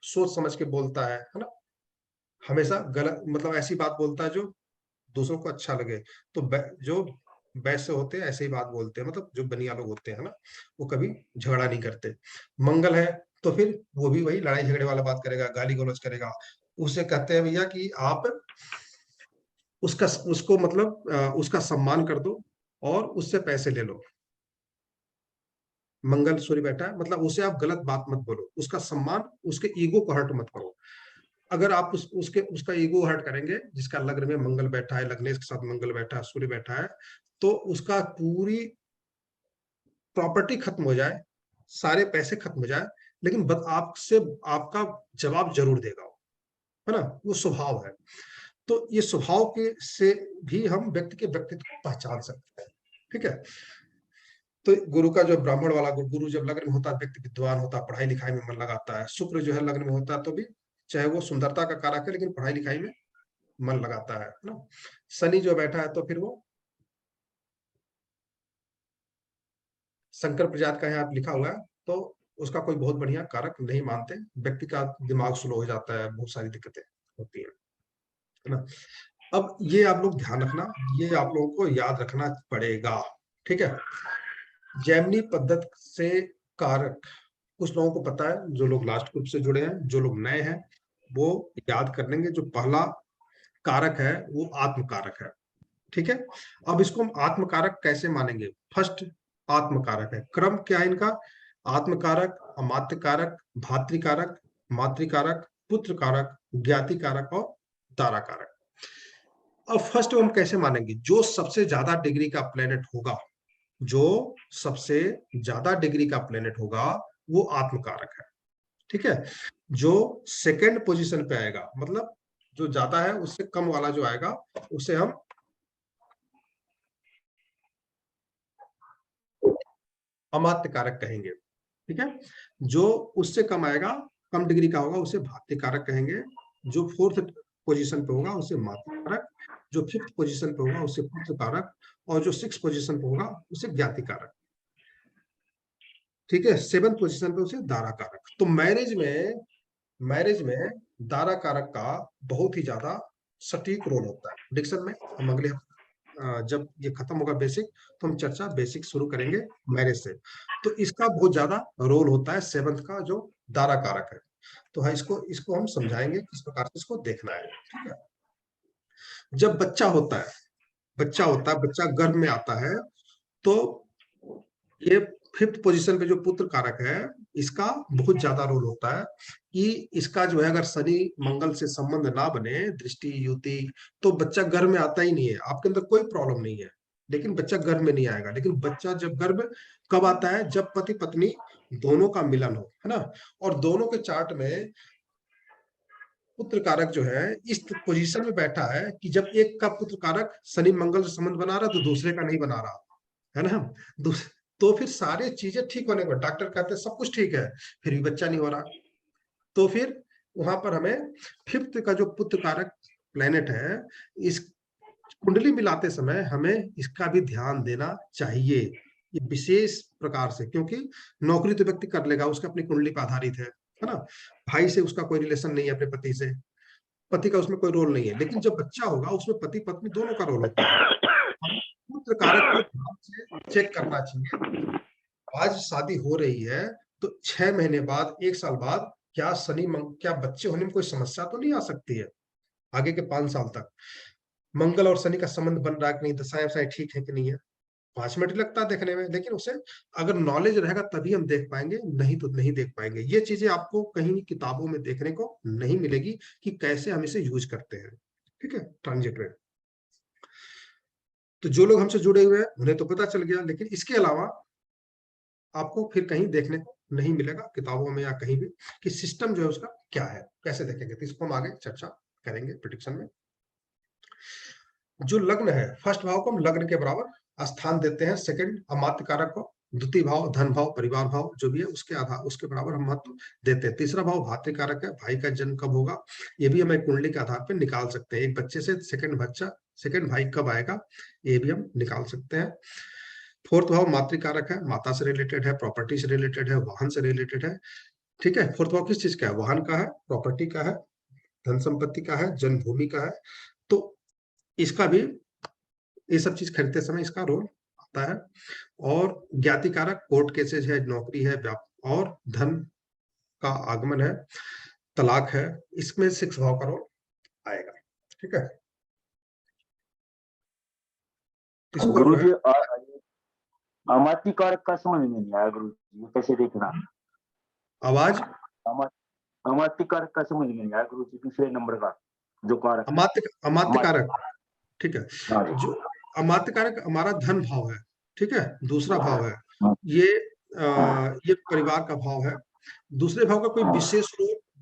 सोच समझ के बोलता है ना, हमेशा गलत, मतलब ऐसी बात बोलता है जो दूसरों को अच्छा लगे। तो जो वैसे होते हैं ऐसे ही बात बोलते हैं, मतलब जो बनिया लोग होते हैं ना, वो कभी झगड़ा नहीं करते। मंगल है तो फिर वो भी वही लड़ाई झगड़े वाला बात करेगा, गाली गलौज करेगा। उसे कहते हैं भैया कि आप उसको मतलब उसका सम्मान कर दो और उससे पैसे ले लो। मंगल सूर्य बैठा है, मतलब उसे आप गलत बात मत बोलो, उसका सम्मान, उसके ईगो को हर्ट मत करो। अगर आप उसका ईगो हर्ट करेंगे, जिसका लग्न में मंगल बैठा है, लग्नेश के साथ मंगल बैठा है, सूर्य बैठा है, तो उसका पूरी प्रॉपर्टी खत्म हो जाए, सारे पैसे खत्म हो जाए, लेकिन आपसे आपका जवाब जरूर देगा, है ना, वो स्वभाव है। तो ये स्वभाव के से भी हम व्यक्ति के व्यक्तित्व को पहचान सकते हैं, ठीक है। तो गुरु का जो ब्राह्मण वाला गुरु जब लग्न में होता है, व्यक्ति विद्वान होता है, पढ़ाई लिखाई में मन लगाता है। शुक्र जो है लग्न में होता है तो भी, चाहे वो सुंदरता का कारक है, लेकिन पढ़ाई लिखाई में मन लगाता है ना। शनि जो बैठा है तो फिर वो शंकर प्रजात का यहाँ लिखा हुआ है, तो उसका कोई बहुत बढ़िया कारक नहीं मानते। व्यक्ति का दिमाग स्लो हो जाता है, बहुत सारी दिक्कतें होती है ना। अब ये आप लोग ध्यान रखना, ये आप लोगों को याद रखना पड़ेगा, ठीक है। जैमिनी पद्धति से कारक कुछ लोगों को पता है, जो लोग लास्ट ग्रुप से जुड़े हैं, जो लोग नए हैं वो याद कर लेंगे। जो पहला कारक है वो आत्म कारक है, ठीक है। अब इसको हम आत्म कारक कैसे मानेंगे। फर्स्ट आत्म कारक है, क्रम क्या है इनका, आत्म कारक, अमात्य कारक, भातृ कारक, मातृ कारक, पुत्र कारक, ज्ञाति कारक और तारा कारक। अब फर्स्ट हम कैसे मानेंगे, जो सबसे ज्यादा डिग्री का प्लेनेट होगा, जो सबसे ज्यादा डिग्री का प्लेनेट होगा वो आत्म कारक है, ठीक है। जो सेकंड पोजीशन पे आएगा, मतलब जो ज्यादा है उससे कम वाला जो आएगा, उसे हम अमात्य कारक कहेंगे। ठीक है, जो उससे कम आएगा, कम डिग्री का होगा, उसे भात्य कारक कहेंगे। जो 4th पोजीशन पे होगा उसे मात्य कारक, जो 5th पोजीशन पे होगा उसे पुत्र कारक, और जो 6th पोजीशन पे होगा उसे ज्ञाति कारक। ठीक है, 7th पोजीशन पे उसे दारा कारक। तो मैरिज में दारा कारक का बहुत ही ज्यादा सटीक रोल होता है। प्रेडिक्शन में हम अगले जब ये खत्म होगा बेसिक, तो हम चर्चा बेसिक शुरू करेंगे मैरिज से। तो इसका बहुत ज्यादा रोल होता है 7th का, जो दारा कारक है। तो हाँ, इसको हम समझाएंगे किस प्रकार से इसको देखना है। ठीक है, जब बच्चा होता है, बच्चा गर्भ में आता है, तो ये 5th पोजीशन पे जो पुत्र कारक है, इसका बहुत ज्यादा रोल होता है कि इसका जो है, अगर शनि मंगल से संबंध ना बने, दृष्टि युति, तो बच्चा गर्भ में आता ही नहीं है। आपके अंदर कोई प्रॉब्लम नहीं है, लेकिन बच्चा गर्भ में नहीं आएगा। लेकिन बच्चा जब गर्भ कब आता है? जब पति पत्नी दोनों का मिलन हो, है ना, और दोनों के चार्ट में पुत्र कारक जो है इस पोजीशन में बैठा है कि जब एक का पुत्र कारक शनि मंगल से संबंध बना रहा, तो दूसरे का नहीं बना रहा, है ना। तो फिर सारे चीजें ठीक होने पर डॉक्टर कहते हैं सब कुछ ठीक है, फिर भी बच्चा नहीं हो रहा, तो फिर वहां पर हमें 5th का जो पुत्र कारक प्लेनेट है, इस कुंडली मिलाते समय हमें इसका भी ध्यान देना चाहिए, ये विशेष प्रकार से, क्योंकि नौकरी तो व्यक्ति कर लेगा, उसका अपनी कुंडली पर आधारित है ना। भाई से उसका कोई रिलेशन नहीं है, अपने पति से, पति का उसमें कोई रोल नहीं है। लेकिन जब बच्चा होगा, उसमें पति पत्नी दोनों का रोल होता है। पुत्र कारक को ध्यान से चेक करना चाहिए। आज शादी हो रही है, तो 6 महीने बाद, 1 साल बाद, क्या बच्चे होने में कोई समस्या तो नहीं आ सकती है? आगे के 5 साल तक मंगल और शनि का संबंध बन रहा है कि नहीं, दशाएं ठीक है कि नहीं है, 5 मिनट लगता है देखने में। लेकिन उसे अगर नॉलेज रहेगा तभी हम देख पाएंगे, नहीं तो नहीं देख पाएंगे। ये चीजें आपको कहीं किताबों में देखने को नहीं मिलेगी कि कैसे हम इसे यूज करते हैं। ठीक है, ट्रांजिट में तो जो लोग हमसे जुड़े हुए हैं उन्हें तो पता चल गया, लेकिन इसके अलावा आपको फिर कहीं देखने को नहीं मिलेगा, किताबों में या कहीं भी, कि सिस्टम जो है उसका क्या है, कैसे देखेंगे। तो इसको हम आगे चर्चा करेंगे प्रेडिक्शन में। जो लग्न है, फर्स्ट भाव को हम लग्न के बराबर स्थान देते हैं, सेकंड अमात्य कारक को, द्वितीय भाव धन भाव परिवार भाव जो भी है उसके आधार, उसके बराबर हम महत्व देते हैं। तीसरा भाव भातृ कारक है, भाई का जन्म कब होगा, ये भी हम एक कुंडली के आधार पर निकाल सकते हैं। एक बच्चे से सेकंड भाई कब आएगा, ये भी हम निकाल सकते हैं। 4th भाव मातृकारक है, माता से रिलेटेड है, प्रॉपर्टी से रिलेटेड है, वाहन से रिलेटेड है। ठीक है, 4th भाव किस चीज का है? वाहन का है, प्रॉपर्टी का है, धन संपत्ति का है, जन्मभूमि का है। तो इसका भी, ये सब चीज खरीदते समय इसका रोल आता है। और ज्ञाति कारक कोर्ट केसेज है, नौकरी है, और धन का आगमन है, तलाक है, इसमें 6 भाव का रोल आएगा। ठीक है, गुरु जी अमात्य कारक का समझ में नहीं आया गुरु जी, कैसे देखना? आवाज अमात्य कारक का समझ में नहीं आया गुरु जी, दूसरे नंबर का जो कारक अमात्य कारक। ठीक है, जो अमात्य कारक हमारा धन भाव है, ठीक है, दूसरा भाव है, ये परिवार का भाव है। दूसरे भाव का कोई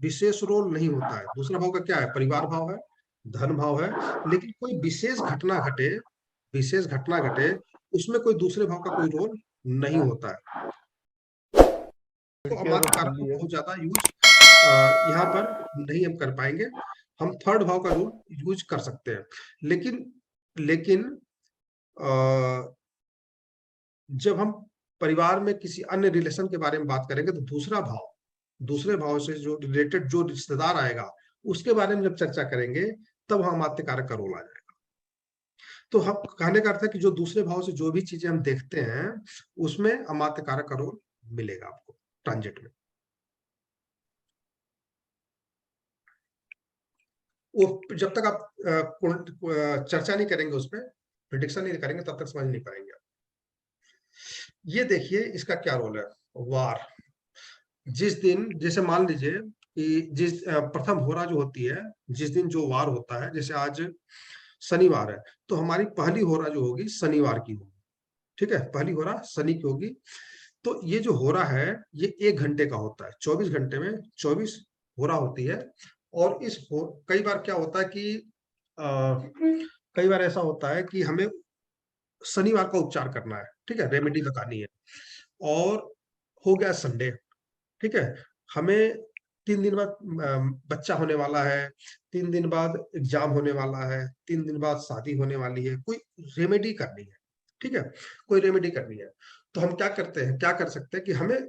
विशेष रोल नहीं होता है। दूसरा भाव का क्या है? परिवार भाव है, धन भाव है। लेकिन कोई विशेष घटना घटे उसमें कोई दूसरे भाव का कोई रोल नहीं होता है। तो अमात्य कारक को बहुत ज्यादा यूज यहाँ पर नहीं हम कर पाएंगे। हम 3rd भाव का रोल यूज कर सकते हैं। लेकिन जब हम परिवार में किसी अन्य रिलेशन के बारे में बात करेंगे, तो दूसरे भाव से जो रिलेटेड जो रिश्तेदार आएगा, उसके बारे में जब चर्चा करेंगे, तब हम अमात्य कारक का रोल आ जाएगा। तो हम कहने का अर्थ है कि जो दूसरे भाव से जो भी चीजें हम देखते हैं, उसमें अमात्य कारक का रोल मिलेगा आपको ट्रांजिट में। वो जब तक आप चर्चा नहीं करेंगे, उस पर प्रेडिक्शन नहीं करेंगे, तब तक समझ नहीं पाएंगे। ये देखिए इसका क्या रोल है। वार, जिस दिन, जैसे मान लीजिए कि जिस प्रथम होरा जो होती है, जिस दिन जो वार होता है, जैसे आज शनिवार है, तो हमारी पहली होरा जो होगी शनिवार की होगी। ठीक है, पहली होरा शनि की होगी। तो ये जो होरा है, ये 1 घंटे का होता है। 24 घंटे में 24 होरा होती है। और कई बार क्या होता है कि कई बार ऐसा होता है कि हमें शनिवार का उपचार करना है, ठीक है, रेमेडी बतानी है, और हो गया संडे, ठीक है, हमें 3 दिन बाद बच्चा होने वाला है, 3 दिन बाद एग्जाम होने वाला है, 3 दिन बाद शादी होने वाली है, कोई रेमेडी करनी है, ठीक है, कोई रेमेडी करनी है, तो हम क्या करते हैं, क्या कर सकते हैं कि हमें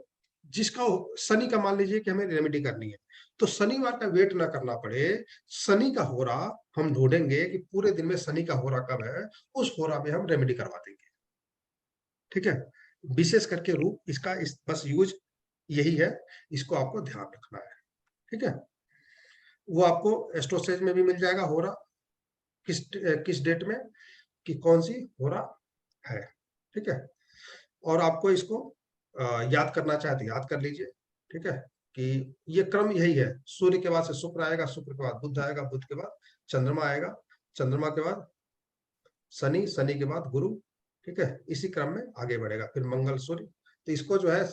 जिसका शनि का मान लीजिए कि हमें रेमेडी करनी है, तो शनिवार का वेट ना करना पड़े, शनि का होरा हम ढूंढेंगे कि पूरे दिन में शनि का होरा कब है, उस होरा में हम रेमेडी करवा देंगे, ठीक है। विशेष करके रूप इसका बस यूज यही है, इसको आपको ध्यान रखना है, ठीक है। वो आपको एस्ट्रोसेज में भी मिल जाएगा होरा, किस डेट में कि कौन सी होरा है, ठीक है। और आपको इसको याद करना चाहे तो याद कर लीजिए, ठीक है, कि ये क्रम यही है, सूर्य के बाद से शुक्र आएगा, शुक्र के बाद बुध आएगा, बुध के बाद चंद्रमा आएगा, चंद्रमा के बाद शनि, शनि के बाद गुरु, ठीक है, इसी क्रम में आगे बढ़ेगा, फिर मंगल, सूर्य। तो इसको जो है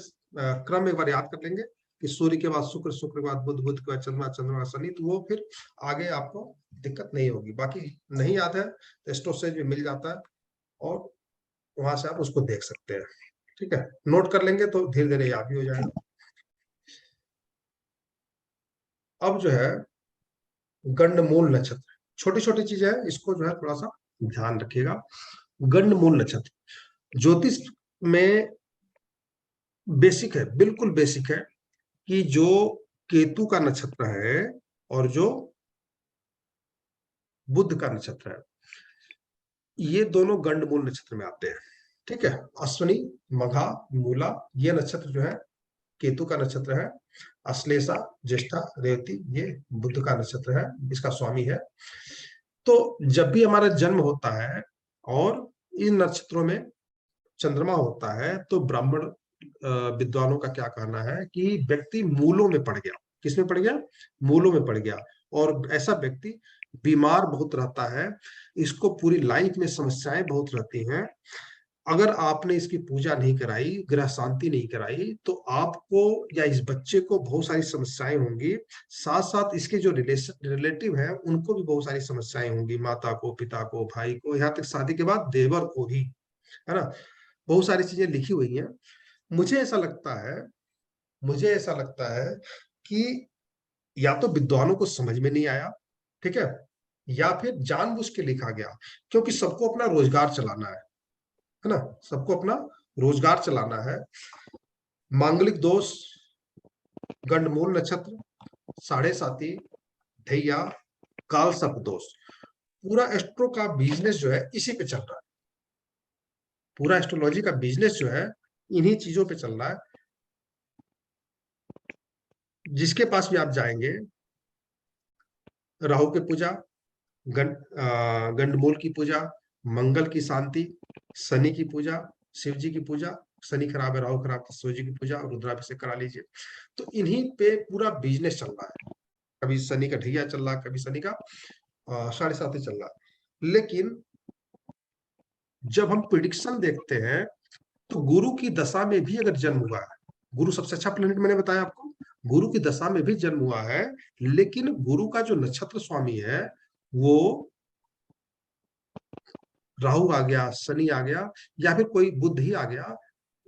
क्रम एक बार याद कर लेंगे कि सूर्य के बाद शुक्र, शुक्र के बाद बुध, बुध के बाद चंद्रमा, चंद्रमा का शनि, तो वो फिर आगे आपको दिक्कत नहीं होगी। बाकी नहीं याद है तो एस्ट्रोसेज भी मिल जाता है और वहां से आप उसको देख सकते हैं, ठीक है, नोट कर लेंगे तो धीरे धीरे याद भी हो जाएगा। अब जो है गंडमूल नक्षत्र, छोटी छोटी चीजें है, इसको जो है थोड़ा सा ध्यान रखिएगा। गंडमूल नक्षत्र ज्योतिष में बेसिक है, बिल्कुल बेसिक है कि जो केतु का नक्षत्र है और जो बुध का नक्षत्र है, ये दोनों गंडमूल नक्षत्र में आते हैं, ठीक है। अश्विनी, मघा, मूला, ये नक्षत्र जो है केतु का नक्षत्र है। अश्लेषा, ज्येष्ठा, रेवती, ये बुध का नक्षत्र है, इसका स्वामी है। तो जब भी हमारा जन्म होता है और इन नक्षत्रों में चंद्रमा होता है, तो ब्राह्मण विद्वानों का क्या कहना है कि व्यक्ति मूलों में पड़ गया। किसमें पड़ गया? मूलों में पड़ गया। और ऐसा व्यक्ति बीमार बहुत रहता है, इसको पूरी लाइफ में समस्याएं बहुत रहती हैं। अगर आपने इसकी पूजा नहीं कराई, ग्रह शांति नहीं कराई, तो आपको या इस बच्चे को बहुत सारी समस्याएं होंगी। साथ साथ इसके जो रिलेटिव हैं उनको भी बहुत सारी समस्याएं होंगी, माता को, पिता को, भाई को, यहाँ तक शादी के बाद देवर को भी, है ना। बहुत सारी चीजें लिखी हुई हैं। मुझे ऐसा लगता है कि या तो विद्वानों को समझ में नहीं आया, ठीक है, या फिर जानबूझ के लिखा गया, क्योंकि सबको अपना रोजगार चलाना है ना, सबको अपना रोजगार चलाना है। मांगलिक दोष, गंडमूल नक्षत्र, साढ़े साती, ढैया, काल सर्प दोष, पूरा एस्ट्रो का बिजनेस जो है इसी पे चल रहा है। पूरा एस्ट्रोलॉजी का बिजनेस जो है इन्हीं चीजों पे चल रहा है। जिसके पास भी आप जाएंगे, राहु की पूजा, गंडमूल की पूजा, मंगल की शांति, शनि की पूजा, शिव जी की पूजा, शनि खराब है, राहु खराब है, शिव जी की पूजा और रुद्राभिषेक करा लीजिए। तो इन्हीं पे पूरा बिजनेस चल रहा है। कभी शनि का ढैया चल रहा है, कभी शनि का साढ़े साती चल रहा है। लेकिन जब हम प्रिडिक्शन देखते हैं तो गुरु की दशा में भी अगर जन्म हुआ है, गुरु सबसे अच्छा प्लेनेट मैंने बताया आपको, गुरु की दशा में भी जन्म हुआ है, लेकिन गुरु का जो नक्षत्र स्वामी है वो राहु आ गया, शनि आ गया, या फिर कोई बुध ही आ गया,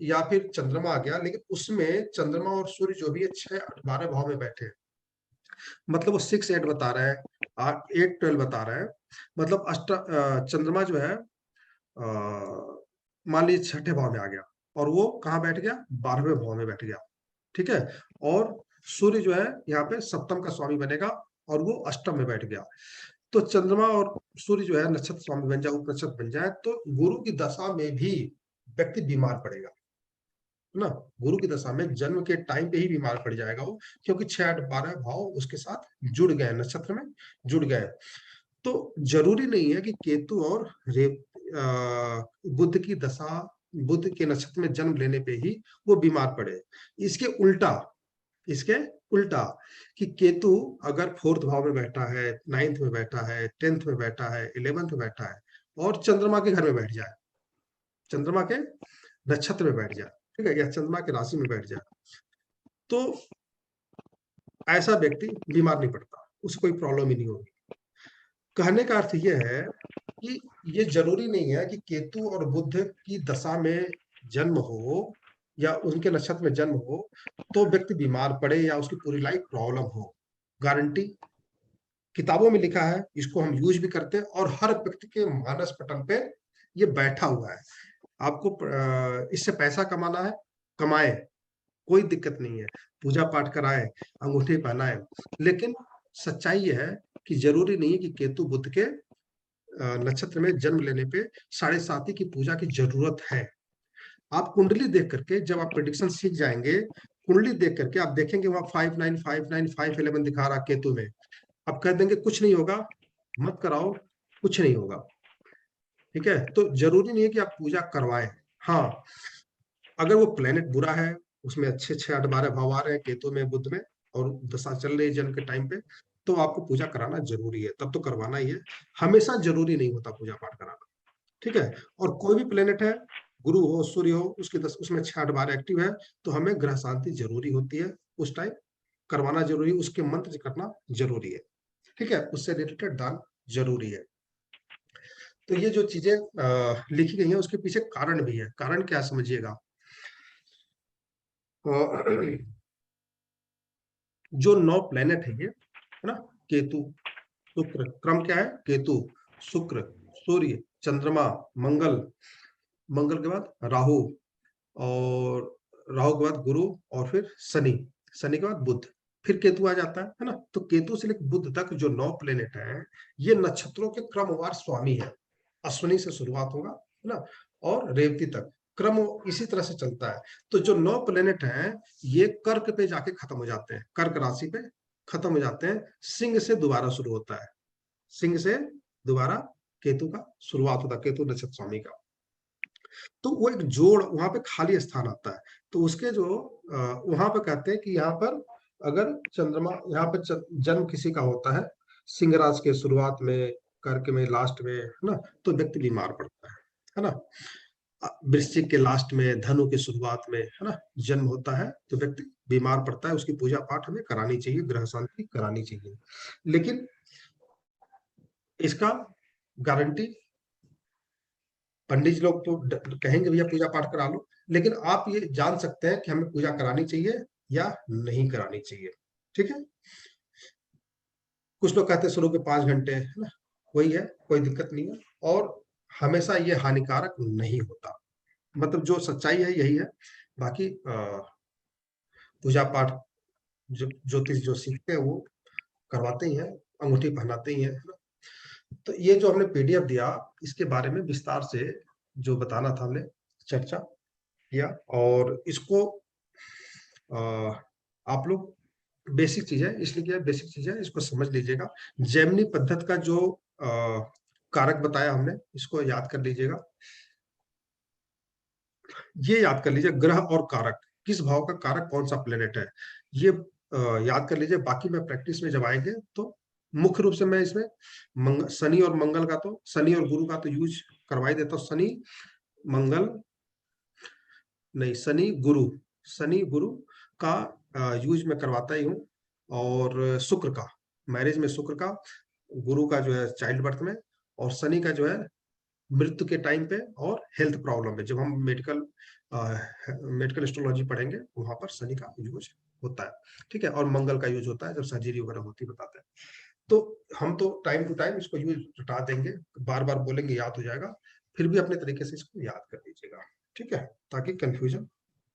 या फिर चंद्रमा आ गया, लेकिन उसमें चंद्रमा और सूर्य जो भी है 6, 8, 12 भाव में बैठे हैं। मतलब वो 6, 8 बता रहे हैं, 8, 12 बता रहे हैं। मतलब चंद्रमा जो है मान लीजिए 6ठे भाव में आ गया और वो कहाँ बैठ गया? 12वें भाव में बैठ गया, ठीक है। और सूर्य जो है यहाँ पे सप्तम का स्वामी बनेगा और वो अष्टम में बैठ गया। तो चंद्रमा और सूर्य जो है नक्षत्र स्वामी बन जाए, उप नक्षत्र बन जाए, तो गुरु की दशा में भी व्यक्ति बीमार पड़ेगा ना। गुरु की दशा में जन्म के टाइम पे ही बीमार पड़ जाएगा वो, क्योंकि 6, 8, 12 भाव उसके साथ जुड़ गए, नक्षत्र में जुड़ गए। तो जरूरी नहीं है कि केतु और बुध की दशा, बुध के नक्षत्र में जन्म लेने पे ही वो बीमार पड़े। इसके उल्टा कि केतु अगर 4th भाव में बैठा है, 9th में बैठा है, 10th में बैठा है, 11th में बैठा है और चंद्रमा के घर में बैठ जाए, चंद्रमा के नक्षत्र में बैठ जाए, ठीक है, या चंद्रमा के राशि में बैठ जाए, तो ऐसा व्यक्ति बीमार नहीं पड़ता, उसे कोई प्रॉब्लम ही नहीं होगी। कहने का अर्थ यह है कि ये जरूरी नहीं है कि केतु और बुध की दशा में जन्म हो या उनके नक्षत्र में जन्म हो तो व्यक्ति बीमार पड़े या उसकी पूरी लाइफ प्रॉब्लम हो, गारंटी किताबों में लिखा है, इसको हम यूज भी करते हैं और हर व्यक्ति के मानस पटल पे ये बैठा हुआ है। आपको इससे पैसा कमाना है, कमाए, कोई दिक्कत नहीं है, पूजा पाठ कराए, अंगूठी पहनाए, लेकिन सच्चाई ये है कि जरूरी नहीं है कि केतु बुध के नक्षत्र में जन्म लेने पे 7.5 की पूजा की जरूरत है। आप कुंडली देख करके जब आप प्रेडिक्शन सीख जाएंगे, कुंडली देख करके आप देखेंगे वहां 5959 511 दिखा रहा केतु में, आप कह देंगे कुछ नहीं होगा, मत कराओ, कुछ नहीं होगा। ठीक है, तो जरूरी नहीं है कि आप पूजा करवाएं। हाँ, अगर वो प्लेनेट बुरा है, उसमें अच्छे 6 8 12 भाव आ रहे हैं केतु में, बुध में, और दशा चल रही है जन्म के टाइम पे, तो आपको पूजा कराना जरूरी है, तब तो करवाना ही है। हमेशा जरूरी नहीं होता पूजा पाठ कराना। ठीक है, और कोई भी प्लेनेट है, गुरु हो, सूर्य हो, उसमें 6 8 12 एक्टिव है, तो हमें ग्रह शांति जरूरी होती है, उस टाइम करवाना जरूरी है, उसके मंत्र करना जरूरी है। ठीक है, उससे रिलेटेड दान जरूरी है। तो ये जो चीजें लिखी गई हैं उसके पीछे कारण भी है। कारण क्या समझिएगा, जो 9 प्लेनेट है ये, है ना, केतु, शुक्र, क्रम क्या है, केतु, शुक्र, सूर्य, चंद्रमा, मंगल, मंगल के बाद राहु, और राहु के बाद गुरु, और फिर शनि, शनि के बाद बुध, फिर केतु आ जाता है ना। तो केतु से लेकर बुध तक जो 9 प्लेनेट है, ये नक्षत्रों के क्रमवार स्वामी है। अश्विनी से शुरुआत होगा, है ना, और रेवती तक क्रम इसी तरह से चलता है। तो जो 9 प्लेनेट हैं, ये कर्क पे जाके खत्म हो जाते हैं, कर्क राशि पे खत्म हो जाते हैं, सिंह से दोबारा शुरू होता है, सिंह से दोबारा केतु का शुरुआत होता है, केतु नक्षत्र स्वामी का। तो वो एक जोड़, वहां पे खाली स्थान आता है। तो उसके जो वहां पे कहते हैं कि यहाँ पर अगर चंद्रमा, यहाँ पे जन्म किसी का होता है सिंह राशि के शुरुआत में, कर्क में लास्ट में, है ना, तो व्यक्ति बीमार पड़ता है ना। वृश्चिक के लास्ट में, धनु के शुरुआत में, है ना, जन्म होता है तो व्यक्ति बीमार पड़ता है, उसकी पूजा पाठ हमें करानी चाहिए, ग्रह शांति करानी चाहिए। लेकिन इसका गारंटी पंडित लोग तो कहेंगे भैया पूजा पाठ करा लो, लेकिन आप ये जान सकते हैं कि हमें पूजा करानी चाहिए या नहीं करानी चाहिए। ठीक है, कुछ लोग कहते हैं शुरू के 5 घंटे, है ना, वही है, कोई दिक्कत नहीं है, और हमेशा ये हानिकारक नहीं होता, मतलब जो सच्चाई है यही है। बाकी पूजा पाठ जो ज्योतिष जो सीखते हैं वो करवाते ही हैं, अंगूठी पहनाते ही हैं, है ना। तो ये जो हमने पीडीएफ दिया, इसके बारे में विस्तार से जो बताना था हमने चर्चा किया, और इसको आप लोग बेसिक चीज है, इसलिए क्या बेसिक चीज है, इसको समझ लीजिएगा। जेमिनी पद्धति का जो कारक बताया हमने, इसको याद कर लीजिएगा। ये याद कर लीजिए, ग्रह और कारक, किस भाव का कारक कौन सा प्लेनेट है, ये याद कर लीजिए। बाकी मैं प्रैक्टिस में जब आएंगे तो मुख्य रूप से मैं इसमें शनि और मंगल का, तो शनि और गुरु का तो यूज करवाई देता हूँ। शनि मंगल नहीं, शनि गुरु का यूज मैं करवाता ही हूँ, और शुक्र का, मैरिज में शुक्र का, गुरु का जो है चाइल्ड बर्थ में, और शनि का जो है मृत्यु के टाइम पे, और हेल्थ प्रॉब्लम में, जब हम मेडिकल एस्ट्रोलॉजी पढ़ेंगे वहां पर शनि का यूज होता है। ठीक है, और मंगल का यूज होता है जब सर्जरी वगैरह होती बताते हैं। तो हम तो टाइम टू टाइम इसको यूज हटा देंगे, बार बार बोलेंगे याद हो जाएगा, फिर भी अपने तरीके से इसको याद कर लीजिएगा। ठीक है, ताकि कंफ्यूजन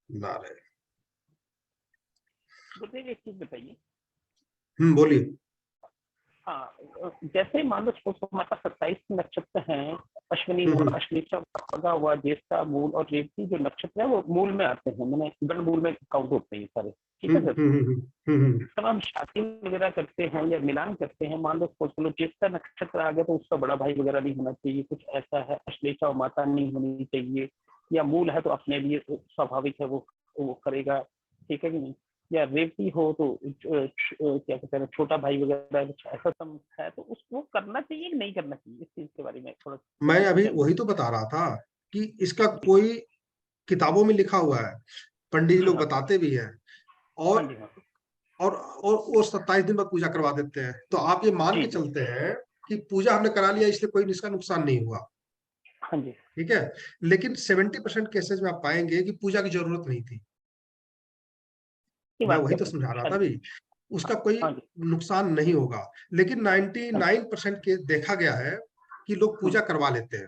ना रहे। एक चीज बताइए। बोलिए। हाँ, जैसे मान लो हमारे पास 27 नक्षत्र हैं, अश्विनी हुआ, अश्लेषा हुआ, ज्येष्ठा, मूल और रेवती जो नक्षत्र है वो मूल में आते हैं, मैंने गण मूल में काउंट होते हैं सारे। ठीक है सर, जब हम शादी वगैरह करते हैं या मिलान करते हैं, मान लो चलो ज्येष्ठा नक्षत्र आ गया तो उसका बड़ा भाई वगैरह नहीं होना चाहिए, कुछ ऐसा है, अश्लेषा माता नहीं होनी चाहिए, या मूल है तो अपने लिए स्वाभाविक है वो करेगा, ठीक है कि नहीं, या रेवती हो तो क्या कहते हैं छोटा भाई वगैरह ऐसा सब है, तो उसको करना चाहिए कि नहीं करना चाहिए, इस चीज के बारे में थोड़ा। मैं अभी वही तो बता रहा था कि इसका कोई किताबों में लिखा हुआ है, पंडित जी लोग बताते भी हैं, और 27 दिन बाद पूजा करवा देते हैं। तो आप ये मान के चलते हैं कि पूजा हमने करा लिया इसलिए कोई इसका नुकसान नहीं हुआ। हाँ जी, ठीक है, लेकिन 70% केसेस में आप पाएंगे कि पूजा की जरूरत नहीं थी। ये मैं बात वही क्या तो बोली? समझा रहा हाँ था जी, अभी, उसका कोई हाँ जी, नुकसान नहीं होगा। लेकिन 99% के देखा गया है कि लोग पूजा करवा लेते हैं।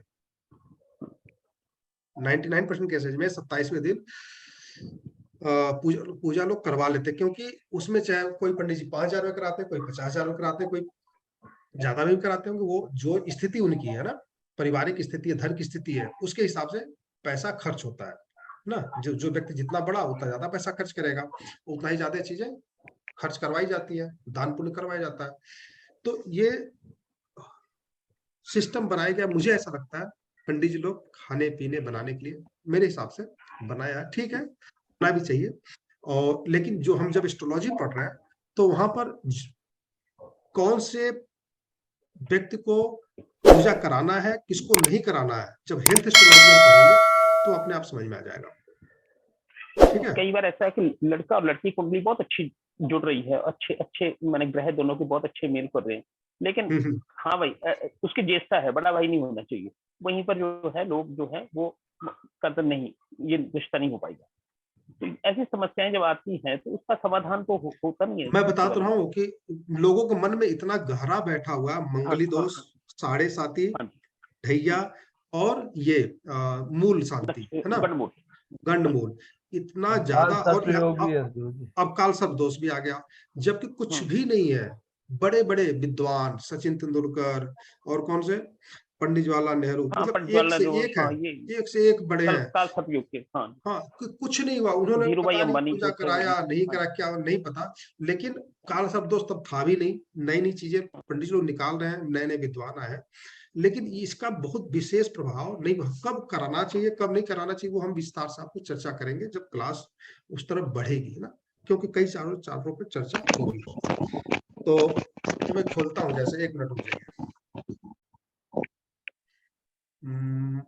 99% केसेज में 27वें दिन पूजा लोग करवा लेते हैं, क्योंकि उसमें चाहे कोई पंडित जी 5,000 में कराते हैं, कोई 50,000 में कराते हैं, कोई ज्यादा भी कराते होंगे। वो जो स्थिति उनकी है ना, पारिवारिक स्थिति है, धन की स्थिति है, उसके हिसाब से पैसा खर्च होता है ना। जो जो व्यक्ति जितना बड़ा उतना ज्यादा पैसा खर्च करेगा, उतना ही ज्यादा चीजें खर्च करवाई जाती है, दान पुण्य करवाया जाता है। तो ये सिस्टम बनाया गया, मुझे ऐसा लगता है पंडित जी लोग खाने पीने बनाने के लिए मेरे हिसाब से बनाया है। ठीक है, बनाना भी चाहिए। और लेकिन जो हम जब एस्ट्रोलॉजी पढ़ रहे हैं, तो वहां पर कौन से व्यक्ति को पूजा कराना है, किसको नहीं कराना है, जब हेल्थ एस्ट्रोलॉजी हम पढ़ेंगे तो अपने आप समझ में आ जाएगा। ठीक है। कई बार ऐसा है कि लड़का और लड़की कुंडली बहुत अच्छी जुड़ रही है, अच्छे अच्छे मैंने ग्रह दोनों के बहुत अच्छे मेल कर रहे हैं, लेकिन हम्म। हाँ भाई उसकी ज्येष्ठा है, बड़ा भाई नहीं होना चाहिए। वहीं पर जो है लोग जो है वो कहते नहीं, ये रिश्ता नहीं हो पाएगा। तो ऐसी समस्याएं जब आती हैं तो उसका समाधान तो होता नहीं है मैं सबसे बता तो पहले। रहा हूँ कि लोगों के मन में इतना गहरा बैठा हुआ है, हाँ मंगली हाँ दोष, हाँ साढ़े साती, हाँ जी, ढैया, और ये मूल शांति है ना, गणमूल। गंड हम्म, मूल, इतना काल ज्यादा। और सर्पयोग भी है गुरुजी। अब काल सब दोष भी आ गया, जबकि कुछ हम्म, भी नहीं है। बड़े बड़े विद्वान सचिन तेंदुलकर और कौन से पंडित जवाहरलाल नेहरू, हाँ मतलब पंडित एक जवाहरलाल से नेहरू, एक है, हाँ ये एक से एक बड़े कल हैं। काल सतयुग के, हाँ हाँ, कुछ नहीं हुआ, उन्होंने धीरू भाई पता नहीं अंबानी पूजा जो थे वो भी, कराया नहीं हाँ करा, क्या नहीं पता। लेकिन काल सब दोष तब था भी नहीं, नई नई चीजें पंडित लोग निकाल रहे हैं, नए नए विद्वान आए हैं। लेकिन इसका बहुत विशेष प्रभाव नहीं, कब कराना चाहिए कब नहीं कराना चाहिए वो हम विस्तार से आपको चर्चा करेंगे जब क्लास उस तरफ बढ़ेगी, है ना, क्योंकि कई चारों पे चर्चा होगी। तो मैं खोलता हूँ, जैसे 1 मिनट रुक जाइए। हम्म,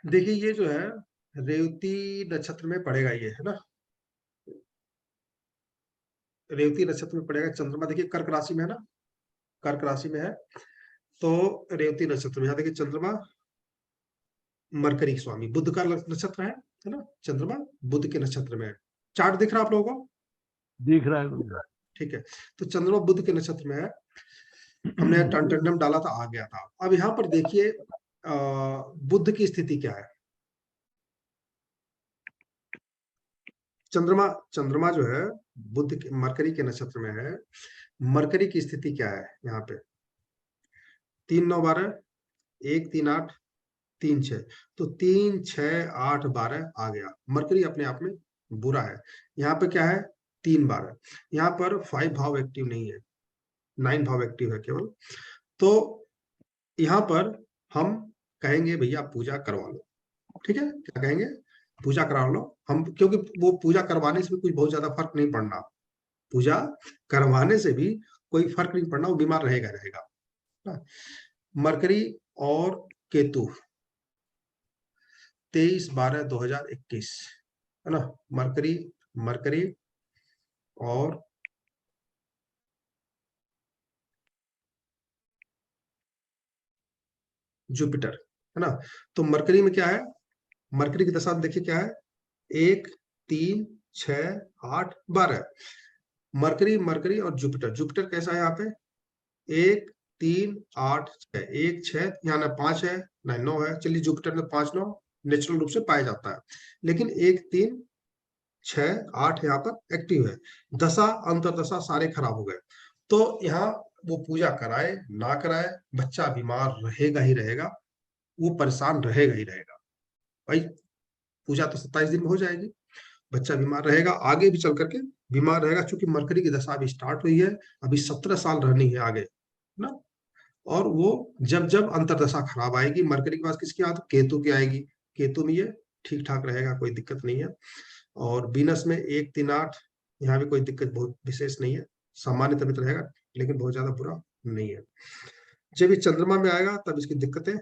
देखिए ये जो है रेवती नक्षत्र में पड़ेगा, ये है ना, रेवती नक्षत्र में पड़ेगा चंद्रमा। देखिए कर्क राशि में है ना, कर्क राशि में है, तो रेवती नक्षत्र में यहाँ देखिए चंद्रमा मरकरी स्वामी, बुध का नक्षत्र है ना, चंद्रमा बुध के नक्षत्र में है। चार्ट दिख रहा है आप लोगों को? दिख रहा है गुरुजी। ठीक है, तो चंद्रमा बुध के नक्षत्र में है। हमने टंटनडम डाला था, आ गया था। अब यहाँ पर देखिए बुध की स्थिति क्या है। चंद्रमा चंद्रमा जो है बुध के मरकरी के नक्षत्र में है। मरकरी की स्थिति क्या है यहाँ पे? 3 9 12, 1 3 8, 3 6, तो 3 6 8 12 आ गया। मरकरी अपने आप में बुरा है। यहाँ पे क्या है? 3 12, यहाँ पर 5 भाव एक्टिव नहीं है, 9 भाव एक्टिव है केवल। तो यहाँ पर हम कहेंगे भैया पूजा करवा लो। ठीक है, क्या कहेंगे? पूजा करा लो हम, क्योंकि वो पूजा करवाने से भी कुछ बहुत ज्यादा फर्क नहीं पड़ना। पूजा करवाने से भी कोई फर्क नहीं पड़ना, वो बीमार रहेगा रहेगा ना। मरकरी और केतु 23 12 2021 है ना। मरकरी मरकरी और जुपिटर, है ना। तो मरकरी में क्या है, मरकरी की दशा देखिए क्या है, 1 3 6 8 12। मरकरी मरकरी और जुपिटर, जुपिटर कैसा है यहाँ पे, 1 3 8 6, 1 6, यहाँ ना 5 है ना 9 है, चलिए जुपिटर में 5 9 नेचुरल रूप से पाया जाता है, लेकिन 1 3 6 8 यहाँ पर एक्टिव है। दशा अंतरदशा सारे खराब हो गए, तो यहाँ वो पूजा कराए ना कराए बच्चा बीमार रहेगा ही रहेगा, वो परेशान रहेगा ही रहेगा। भाई पूजा तो 27 दिन में हो जाएगी, बच्चा बीमार रहेगा, आगे भी चल करके बीमार रहेगा, क्योंकि मरकरी की दशा अभी स्टार्ट हुई है, अभी 17 साल रहनी है आगे ना। और वो जब जब अंतरदशा खराब आएगी, मरकरी के पास किसकी आती, केतु की आएगी, केतु में ये ठीक ठाक रहेगा, कोई दिक्कत नहीं है। और बीनस में 1 3 8, यहाँ भी कोई दिक्कत बहुत विशेष नहीं है, सामान्य तबियत रहेगा, लेकिन बहुत ज्यादा बुरा नहीं है। जब ये चंद्रमा में आएगा तब इसकी दिक्कतें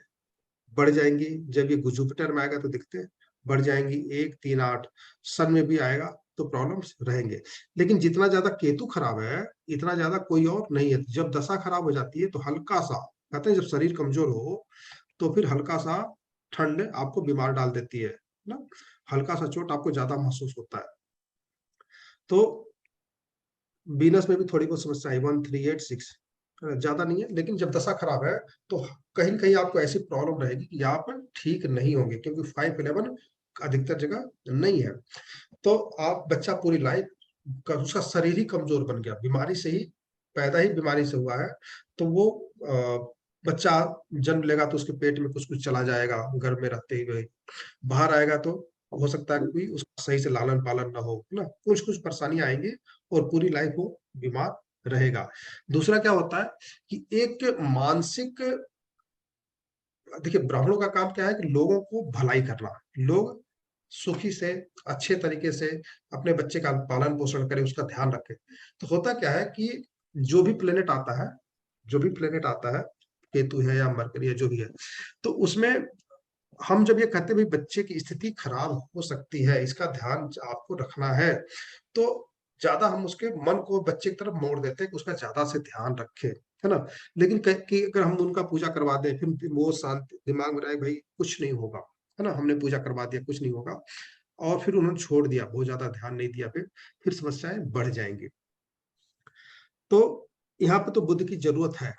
बढ़ जाएंगी, जब ये जुपिटर में आएगा तो दिक्कतें बढ़ जाएंगी। 1 3 8 सन में भी आएगा तो प्रॉब्लम्स रहेंगे, लेकिन जितना ज्यादा केतु खराब है इतना ज्यादा कोई और नहीं है। जब दशा खराब हो जाती है तो हल्का सा, कहते हैं जब शरीर कमजोर हो तो फिर हल्का सा ठंड आपको बीमार डाल देती है ना, हल्का सा चोट आपको ज्यादा महसूस होता है। तो बीनस में भी थोड़ी बहुत समस्या है, 1 3 8 6 ज्यादा नहीं है, लेकिन जब दशा खराब है तो कहीं कहीं आपको ऐसी प्रॉब्लम रहेगी कि यहाँ पर ठीक नहीं होंगे, क्योंकि 5 11 अधिकतर जगह नहीं है। तो आप बच्चा पूरी लाइफ उसका शरीर ही कमजोर बन गया, बीमारी से ही पैदा ही बीमारी से हुआ है, तो वो बच्चा जन्म लेगा तो उसके पेट में कुछ कुछ चला जाएगा, गर्भ में रहते हुए बाहर आएगा तो हो सकता है कि उसका सही से लालन पालन ना हो ना, कुछ कुछ परेशानियां आएंगी और पूरी लाइफ वो बीमार रहेगा। दूसरा क्या होता है कि एक मानसिक, देखिए ब्राह्मणों का काम क्या है कि लोगों को भलाई करना, लोग सुखी से अच्छे तरीके से अपने बच्चे का पालन पोषण करें, उसका ध्यान रखें। तो होता क्या है कि जो भी प्लेनेट आता है, जो भी प्लेनेट आता है, केतु है या मरकरी है जो भी है, तो उसमें हम जब ये कहते हैं भाई बच्चे की स्थिति खराब हो सकती है, इसका ध्यान आपको रखना है, तो ज्यादा हम उसके मन को बच्चे की तरफ मोड़ देते हैं कि उसका ज्यादा से ध्यान रखे, है ना। लेकिन कि अगर हम उनका पूजा करवा दें फिर वो शांत दिमाग में रहे भाई कुछ नहीं होगा, है ना, हमने पूजा करवा दिया कुछ नहीं होगा, और फिर उन्होंने छोड़ दिया, बहुत ज्यादा ध्यान नहीं दिया, फिर समस्याएं बढ़ जाएंगी। तो यहाँ पर तो बुद्ध की जरूरत है,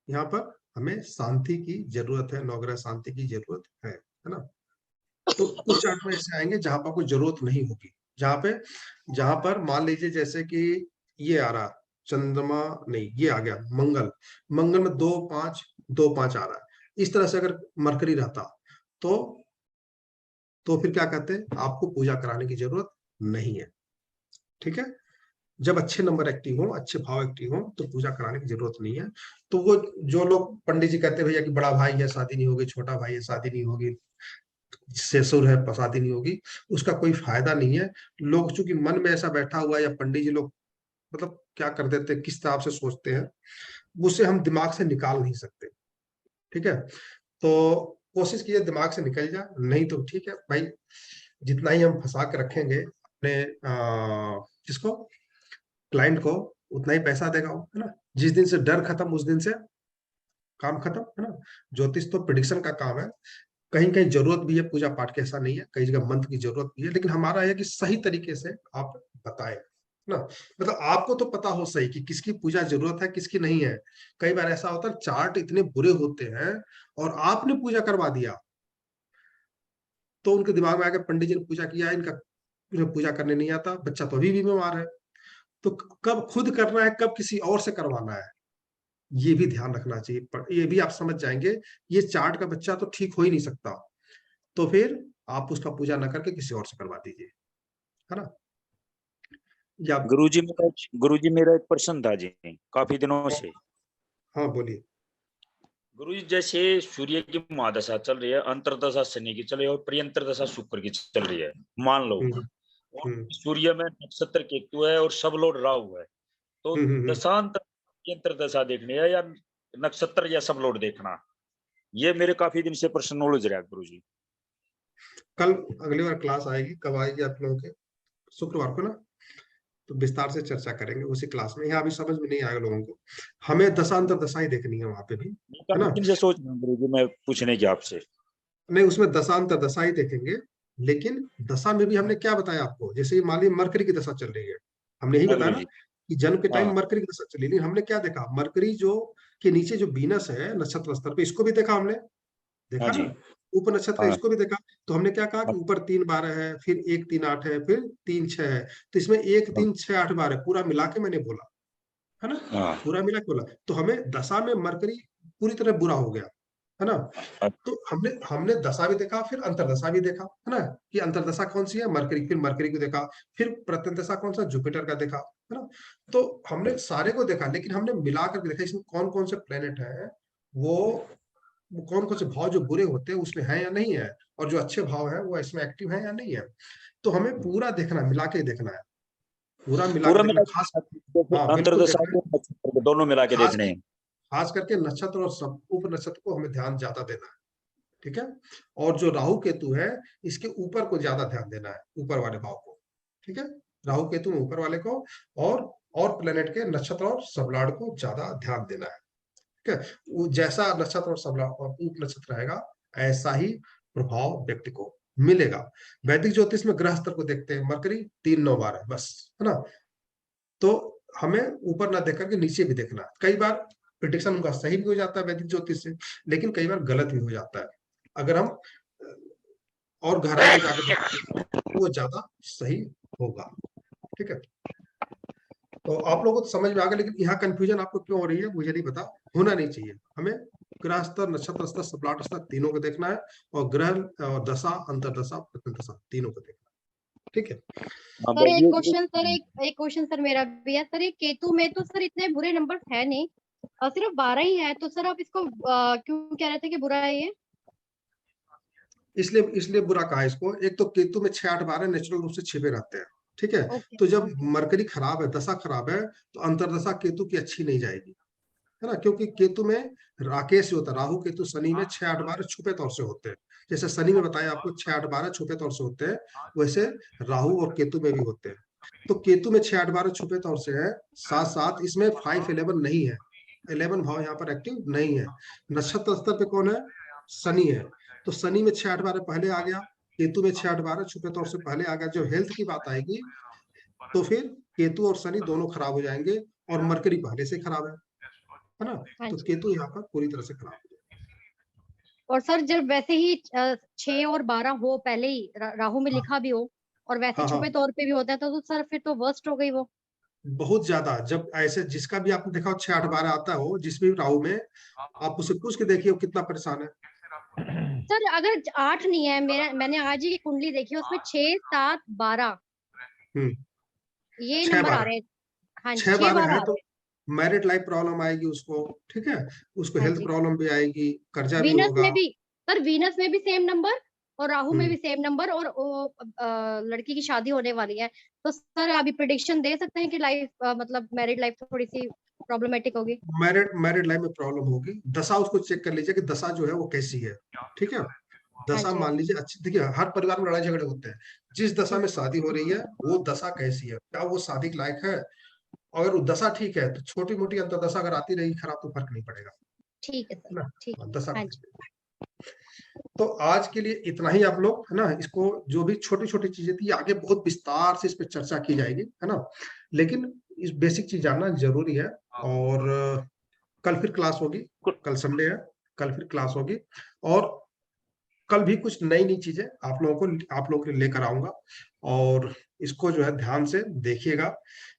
यहाँ पर हमें शांति की जरूरत है, नवग्रह शांति की जरूरत है ना। तो कुछ चार्ट में ऐसे आएंगे जहां पर कोई जरूरत नहीं होगी, जहां पर मान लीजिए जैसे कि ये आ रहा चंद्रमा, नहीं ये आ गया मंगल, मंगल में 2 5 2 5 आ रहा है, इस तरह से अगर मरकरी रहता तो फिर क्या कहते हैं, आपको पूजा कराने की जरूरत नहीं है, ठीक है। जब अच्छे नंबर एक्टिव हो, अच्छे भाव एक्टिव हो, तो पूजा कराने की जरूरत नहीं है। तो वो जो लोग पंडित जी कहते हैं भैया कि बड़ा भाई है शादी नहीं होगी, छोटा भाई है शादी नहीं होगी, ससुर है शादी नहीं होगी, उसका कोई फायदा नहीं है। लोग चूंकि मन में ऐसा बैठा हुआ है, या पंडित जी लोग मतलब क्या कर देते हैं, किस तरह से सोचते हैं, उसे हम दिमाग से निकाल नहीं सकते, ठीक है। तो कोशिश कीजिए दिमाग से निकल जाए, नहीं तो ठीक है भाई, जितना ही हम फंसा के रखेंगे अपने जिसको क्लाइंट को, उतना ही पैसा देगा वो, है ना। जिस दिन से डर खत्म उस दिन से काम खत्म, है ना। ज्योतिष तो प्रिडिक्शन का काम है, कहीं कहीं जरूरत भी है पूजा पाठ की, ऐसा नहीं है, कई जगह मंत्र की जरूरत भी है, लेकिन हमारा है कि सही तरीके से आप बताएं ना, मतलब आपको तो पता हो सही कि किसकी पूजा जरूरत है किसकी नहीं है। कई बार ऐसा होता है चार्ट इतने बुरे होते हैं और आपने पूजा करवा दिया, तो उनके दिमाग में आ गया पंडित जी ने पूजा किया, इनका पूजा करने नहीं आता, बच्चा तो अभी भी बीमार है। तो कब खुद करना है कब किसी और से करवाना है, ये भी ध्यान रखना चाहिए। पर ये भी आप समझ जाएंगे ये चार्ट का बच्चा तो ठीक हो ही नहीं सकता, तो फिर आप उसका पूजा न करके किसी और से करवा दीजिए, है ना। या गुरुजी मेरा एक प्रश्न था जी काफी दिनों से। हाँ बोलिए। गुरुजी जैसे सूर्य की महादशा चल रही है, अंतरदशा शनि की चल रही है और प्रियंतर दशा शुक्र की चल रही है, मान लो और सूर्य में नक्षत्र केतु है और सब लोड राहु है, तो दशांत प्रियंतर दशा देखनी है या नक्षत्र या सब लोड देखना, ये मेरे काफी दिन से प्रश्न उलझ रहा है गुरुजी। कल अगली बार क्लास आएगी, कब आएगी आप लोगों के, शुक्रवार को ना, तो विस्तार से चर्चा करेंगे उसी क्लास में। यहाँ अभी समझ में नहीं आएगा लोगों को, हमें दशांतर दशा ही देखनी है वहां पे भी, है ना। से सोच रहा हूँ गुरुजी मैं पूछने की आपसे। नहीं, उसमें दशांतर दशा ही देखेंगे, लेकिन दशा में भी हमने क्या बताया आपको, जैसे मान लीजिए मरकरी की दशा चल रही है, हमने यही बताया ना कि जन्म के टाइम मरकरी की दशा चली, लेकिन हमने क्या देखा, मरकरी जो के नीचे जो वीनस है नक्षत्र स्तर पे, इसको भी देखा हमने, देखा ना, उप नक्षत्र है, इसको भी देखा। तो हमने क्या कहा कि ऊपर 3-12 है, फिर 1-3-8 है, फिर 3-6 है, तो इसमें 1-3-6-8-12 है, पूरा मिला के मैंने बोला, है ना, पूरा मिला के बोला। तो हमें दशा में मरकरी पूरी तरह बुरा हो गया, है ना। तो हमने दशा भी देखा, फिर अंतरदशा भी देखा, है ना, कि अंतरदशा कौन सी है, मरकरी, फिर मरकरी को देखा, फिर प्रत्यंतदशा कौन सा, जुपिटर का देखा, है ना। तो हमने सारे को देखा, लेकिन हमने मिला करके देखा इसमें कौन कौन से प्लेनेट है, वो कौन कौन से भाव जो बुरे होते हैं उसमें है या नहीं है, और जो अच्छे भाव है वो इसमें एक्टिव है या नहीं है। तो हमें पूरा देखना है, मिला के देखना है, पूरा मिला के देखना, खास अंतरदशा दोनों मिला के देखने हैं, खास करके नक्षत्र और सब उप नक्षत्र को हमें ध्यान ज्यादा देना है, ठीक है। और जो राहु केतु है इसके ऊपर को ज्यादा ध्यान देना है, ऊपर वाले भाव को, ठीक है, राहु केतु में ऊपर वाले को, और प्लेनेट के नक्षत्र और सबलाड को ज्यादा ध्यान देना है, ठीक है। वो जैसा नक्षत्र और सबलाड और उप नक्षत्र रहेगा ऐसा ही प्रभाव व्यक्ति को मिलेगा। वैदिक ज्योतिष में ग्रह स्तर को देखते हैं, मरकरी 3-9-12 बस, है ना। तो हमें ऊपर ना देख करके नीचे भी देखना है। कई बार प्रिडिक्शन उनका सही भी हो जाता है वैदिक ज्योतिष से, लेकिन कई बार गलत भी हो जाता है। अगर हम और गहराई में जाकर वो ज्यादा सही होगा, ठीक है। तो आप लोगों को समझ में आ गया, लेकिन यहाँ कंफ्यूजन आपको क्यों हो रही है मुझे नहीं पता, होना नहीं चाहिए। हमें ग्रह स्तर, नक्षत्र स्तर, सबलाट स्तर तीनों को देखना है, और ग्रह और दशा, अंतरदशा, प्रत्यंतदशा तीनों को देखना है, ठीक है। सर एक क्वेश्चन सर मेरा भी है सर, ये केतु में तो सर इतने बुरे नंबर है नहीं, और सिर्फ 12 ही है, तो सर आप इसको क्यों कह रहे थे कि बुरा है ये? इसलिए बुरा कहा इसको। एक तो केतु में 6-8-12 नेचुरल रूप से छिपे रहते हैं, ठीक है। तो जब मरकरी खराब है, दशा खराब है, तो अंतरदशा केतु की अच्छी नहीं जाएगी, है ना, क्योंकि केतु में राकेश होता है, राहु केतु शनि में 6-8-12 छुपे तौर से होते हैं। जैसे शनि में बताया आपको 6-8-12 छुपे तौर से होते हैं, वैसे राहु और केतु में भी होते हैं। तो केतु में 6-8-12 छुपे तौर से है, साथ साथ इसमें 5-11 नहीं है, 11 भाव यहाँ पर एक्टिव नहीं है। नक्षत्र स्तर पे कौन है, शनि है, तो शनि में 6-8-12 पहले आ गया, केतु में 6-8-12 छुपे तौर से पहले आ गया। जो हेल्थ की बात आएगी तो फिर केतु और शनि दोनों खराब हो जाएंगे, और मरकरी पहले से खराब है ना, तो केतु यहाँ पर पूरी तरह से खराब हो जाएगा। और सर जब वैसे ही 6 और 12 हो पहले ही राहु में लिखा भी हो, और वैसे छुपे तौर पे भी होता है, तो सर फिर तो वर्स्ट हो गई वो बहुत ज्यादा। जब ऐसे जिसका भी आपने देखा हो 6-8-12 आता हो, जिस भी राहु में, आप उसे पूछ के देखिए वो कितना परेशान है। सर अगर 8 नहीं है, मैंने आज ही की कुंडली देखी, उसमें 6, 7, 12 ये नंबर आ रहे हैं। हाँ, 6-12 है तो मैरिड लाइफ प्रॉब्लम आएगी उसको, ठीक है, उसको हेल्थ प्रॉब्लम भी आएगी, कर्जा भी होगा। में भी सर, वीनस में भी सेम नंबर और राहु में भी सेम नंबर, और लड़की की शादी होने वाली है, तो सर अभी प्रेडिक्शन दे सकते हैं कि लाइफ मतलब मैरिड लाइफ थोड़ी सी प्रॉब्लमेटिक होगी। मैरिड लाइफ में प्रॉब्लम होगी। दशा उसको चेक कर लीजिए कि दशा जो है वो कैसी है, ठीक है। दशा मान लीजिए अच्छी, देखिए हर परिवार में लड़ाई झगड़े होते हैं, जिस दशा में शादी हो रही है वो दशा कैसी है, क्या वो शादी के लायक है। अगर वो दशा ठीक है तो छोटी मोटी अंतरदशा अगर आती रहेगी खराब तो फर्क नहीं पड़ेगा, ठीक है सर, ठीक है। दशा तो आज के लिए इतना ही आप लोग, है ना। इसको जो भी छोटी छोटी चीजें थी आगे बहुत विस्तार से इस पे चर्चा की जाएगी, है ना, लेकिन इस बेसिक चीज जानना जरूरी है। और कल फिर क्लास होगी, कल संडे है, कल फिर क्लास होगी, और कल भी कुछ नई नई चीजें आप लोगों के लिए लेकर आऊंगा, और इसको जो है ध्यान से देखिएगा,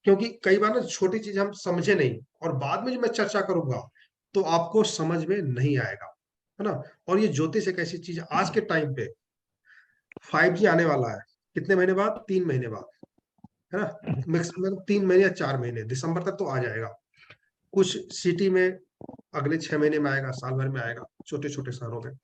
क्योंकि कई बार ना छोटी चीज हम समझे नहीं, और बाद में जो मैं चर्चा करूंगा तो आपको समझ में नहीं आएगा, है ना। और ये ज्योतिष एक ऐसी चीज आज के टाइम पे 5G आने वाला है, कितने महीने बाद, 3 महीने बाद, है ना, मैक्सिमम 3 महीने या 4 महीने, दिसंबर तक तो आ जाएगा। कुछ सिटी में अगले 6 महीने में आएगा, साल भर में आएगा, छोटे छोटे शहरों में।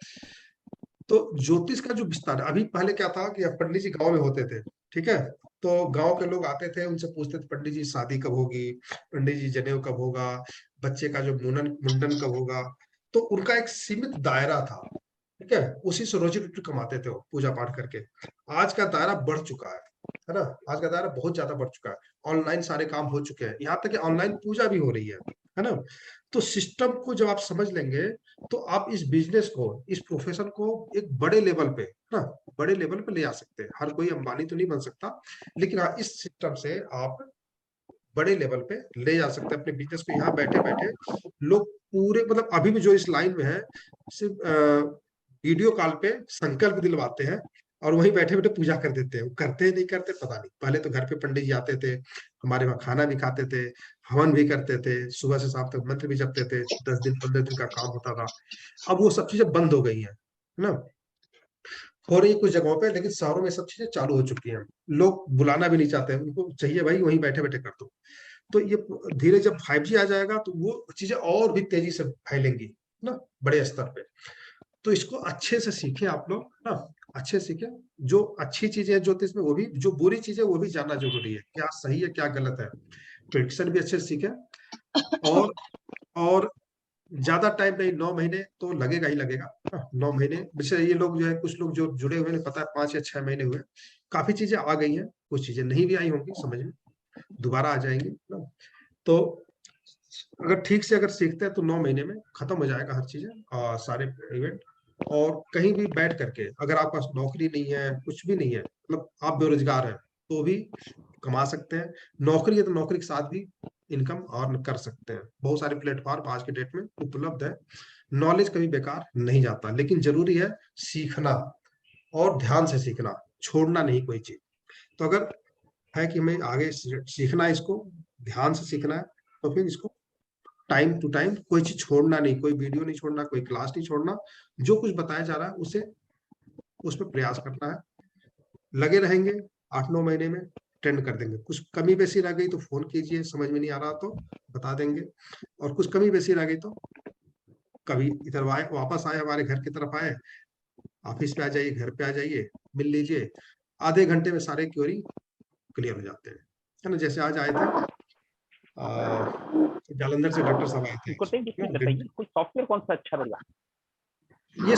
तो ज्योतिष का जो विस्तार, अभी पहले क्या था कि पंडित जी गांव में होते थे, ठीक है, तो गांव के लोग आते थे, उनसे पूछते थे पंडित जी शादी कब होगी, पंडित जी जनेऊ कब होगा, बच्चे का जो मुंडन कब होगा। तो उनका एक सीमित दायरा था, ठीक है, उसी से रोजी रोटी कमाते थे वो पूजा पाठ करके। आज का दायरा बढ़ चुका है, है ना। आज का दायरा बहुत ज्यादा बढ़ चुका है, ऑनलाइन सारे काम हो चुके हैं, यहाँ तक कि ऑनलाइन पूजा भी हो रही है ना। तो सिस्टम को जब आप समझ लेंगे तो आप इस बिजनेस को, इस प्रोफेशन को एक बड़े लेवल पे ना, बड़े लेवल पे ले आ सकते हैं। हर कोई अंबानी तो नहीं बन सकता, लेकिन हाँ, इस सिस्टम से आप बड़े लेवल पे ले जा सकते हैं अपने बिजनेस को। यहाँ बैठे बैठे लोग पूरे, मतलब अभी भी जो इस लाइन में है, सिर्फ वीडियो कॉल पे संकल्प दिलवाते हैं और वहीं बैठे बैठे पूजा कर देते हैं। वो करते नहीं करते पता नहीं। पहले तो घर पे पंडित जी आते थे, हमारे वहाँ खाना भी खाते थे, हवन भी करते थे, सुबह से शाम तक मंत्र भी जपते थे, 10 दिन 15 दिन का काम होता था। अब वो सब चीजें बंद हो गई है ना, हो रही कुछ जगहों पे, लेकिन शहरों में सब चीजें चालू हो चुकी हैं। लोग बुलाना भी नहीं चाहते हैं, उनको चाहिए भाई वहीं बैठे बैठे कर दो। तो ये धीरे जब 5G आ जाएगा तो वो चीजें और भी तेजी से फैलेंगी ना, बड़े स्तर पे। तो इसको अच्छे से सीखें आप लोग ना, अच्छे से सीखें। जो अच्छी चीजें हैं ज्योतिष में, वो भी, जो बुरी चीजें वो भी जानना जरूरी है, क्या सही है क्या गलत है। प्रेडिक्शन भी अच्छे से सीखें। और ज्यादा टाइम नहीं, 9 महीने तो लगेगा ही लगेगा। 9 महीने वैसे ये लोग जो है, कुछ लोग जो जुड़े हुए हैं, पता है 5 या 6 महीने हुए, काफी चीजें आ गई हैं, कुछ चीजें नहीं भी आई होंगी समझ में, दोबारा आ जाएंगी ना। तो अगर ठीक से अगर सीखते हैं तो 9 महीने में खत्म हो जाएगा हर चीजें, सारे इवेंट। और कहीं भी बैठ करके, अगर आपके पास नौकरी नहीं है, कुछ भी नहीं है, मतलब आप बेरोजगार हैं, तो भी कमा सकते हैं। नौकरी है तो नौकरी के साथ भी इनकम अर्न कर सकते हैं। बहुत सारे प्लेटफॉर्म आज के डेट में उपलब्ध है। नॉलेज कभी बेकार नहीं जाता, लेकिन जरूरी है सीखना, और ध्यान से सीखना, छोड़ना नहीं कोई चीज। तो अगर है कि हमें आगे सीखना है, इसको ध्यान से सीखना है, तो फिर इसको टाइम टू टाइम कोई चीज छोड़ना नहीं, कोई वीडियो नहीं छोड़ना, कोई क्लास नहीं छोड़ना। जो कुछ बताया जा रहा है उसे, उस पर प्रयास करना है। लगे रहेंगे, 8-9 महीने में ट्रेंड कर देंगे। कुछ कमी बेसी रह गई तो फोन कीजिए, समझ में नहीं आ रहा तो बता देंगे। और कुछ कमी बेसी रह गई तो कभी इधर वापस आए, हमारे घर की तरफ आए, ऑफिस पे आ जाइए, घर पे आ जाइए, मिल लीजिए। आधे घंटे में सारे क्वेरी क्लियर हो जाते हैं, है ना। जैसे आज आए थे जालंधर से डॉक्टर साहब आए थे। गुरतेज जी बताइए, कोई सॉफ्टवेयर कौन सा अच्छा लगा? ये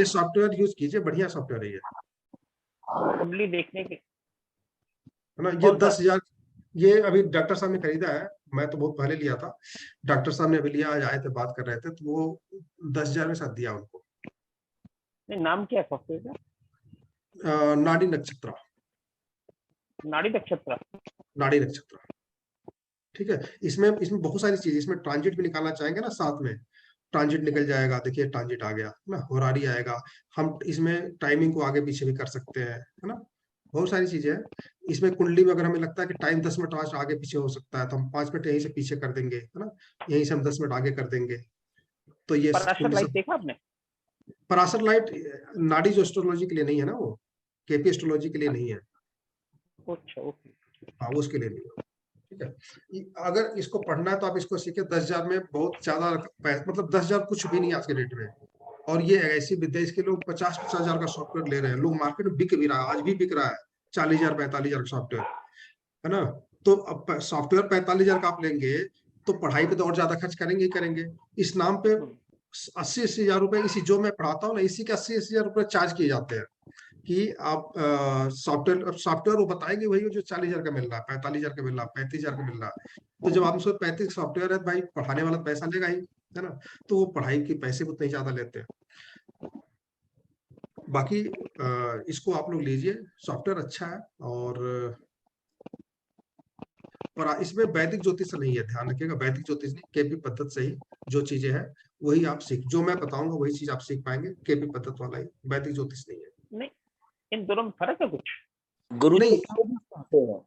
सॉफ्टवेयर यूज कीजिए, बढ़िया सॉफ्टवेयर है ये, कुंडली देखने के, है ना। ये कौन सा? 10,000, ये अभी डॉक्टर साहब ने खरीदा है, मैं तो बहुत पहले लिया था। डॉक्टर साहब ने अभी लिया, आज आए थे बात कर रहे थे, तो वो 10,000 में साथ दिया उनको। नहीं, नाम क्या है सॉफ्टवेयर का? नाड़ी नक्षत्र। नाड़ी नक्षत्र। नाड़ी नक्षत्र, ठीक है। इसमें बहुत सारी चीजें, इसमें ट्रांजिट भी निकालना चाहेंगे ना, साथ में ट्रांजिट निकल जाएगा। देखिए ट्रांजिट आ गया ना, होरारी आएगा। हम इसमें टाइमिंग को आगे पीछे भी कर सकते हैं, है ना। बहुत सारी चीजें हैं इसमें। कुंडली में अगर हमें लगता है कि टाइम 10 मिनट आज आगे पीछे हो सकता है, तो हम 5 मिनट यहीं से पीछे कर देंगे, है ना। यहीं से हम 10 मिनट आगे कर देंगे। तो ये पराशर कुंडली लाइट सब, देखा आपने? पराशर लाइट नाड़ी जो एस्ट्रोलॉजी के लिए नहीं है ना, वो केपी एस्ट्रोलॉजी के लिए नहीं है। अच्छा, ओके। हाँ, वो उसके लिए नहीं है, ठीक है। अगर इसको पढ़ना है तो आप इसको सीखे। 10,000 में बहुत ज्यादा मतलब 10,000 कुछ भी नहीं है आज के डेट में। और ये ऐसी विद्या, इसके लोग 50-50 हजार का सॉफ्टवेयर ले रहे हैं। लोग मार्केट में बिक भी रहा है, आज भी बिक रहा है 40,000 45,000 का सॉफ्टवेयर, है ना। तो अब सॉफ्टवेयर 45,000 का आप लेंगे तो पढ़ाई पे तो और ज्यादा खर्च करेंगे ही करेंगे। इस नाम पे 80-80 हजार रुपए, इसी जो मैं पढ़ाता हूँ ना, इसी के 80-80 हजार रुपए चार्ज किए जाते हैं कि आप सॉफ्टवेयर वो बताएंगे वही जो 40,000 का मिल रहा है, 45,000 का मिल रहा है, 35,000 का मिल रहा है। तो जब आप उसको 35 सॉफ्टवेयर है, भाई पढ़ाने वाला पैसा लेगा ही, है ना। तो वो पढ़ाई के पैसे उतने ज्यादा लेते हैं। बाकी इसको आप लोग लीजिए, सॉफ्टवेयर अच्छा है। और इसमें वैदिक ज्योतिष से नहीं है, ध्यान रखिएगा, वैदिक ज्योतिष नहीं, केपी पद्धति से ही जो चीजें हैं वही आप सीख, जो मैं बताऊंगा वही चीज आप सीख पाएंगे, केपी पद्धति वाला ही, वैदिक ज्योतिष नहीं है। नहीं, इन दोनों में फर्क है कुछ? गुरुजी नहीं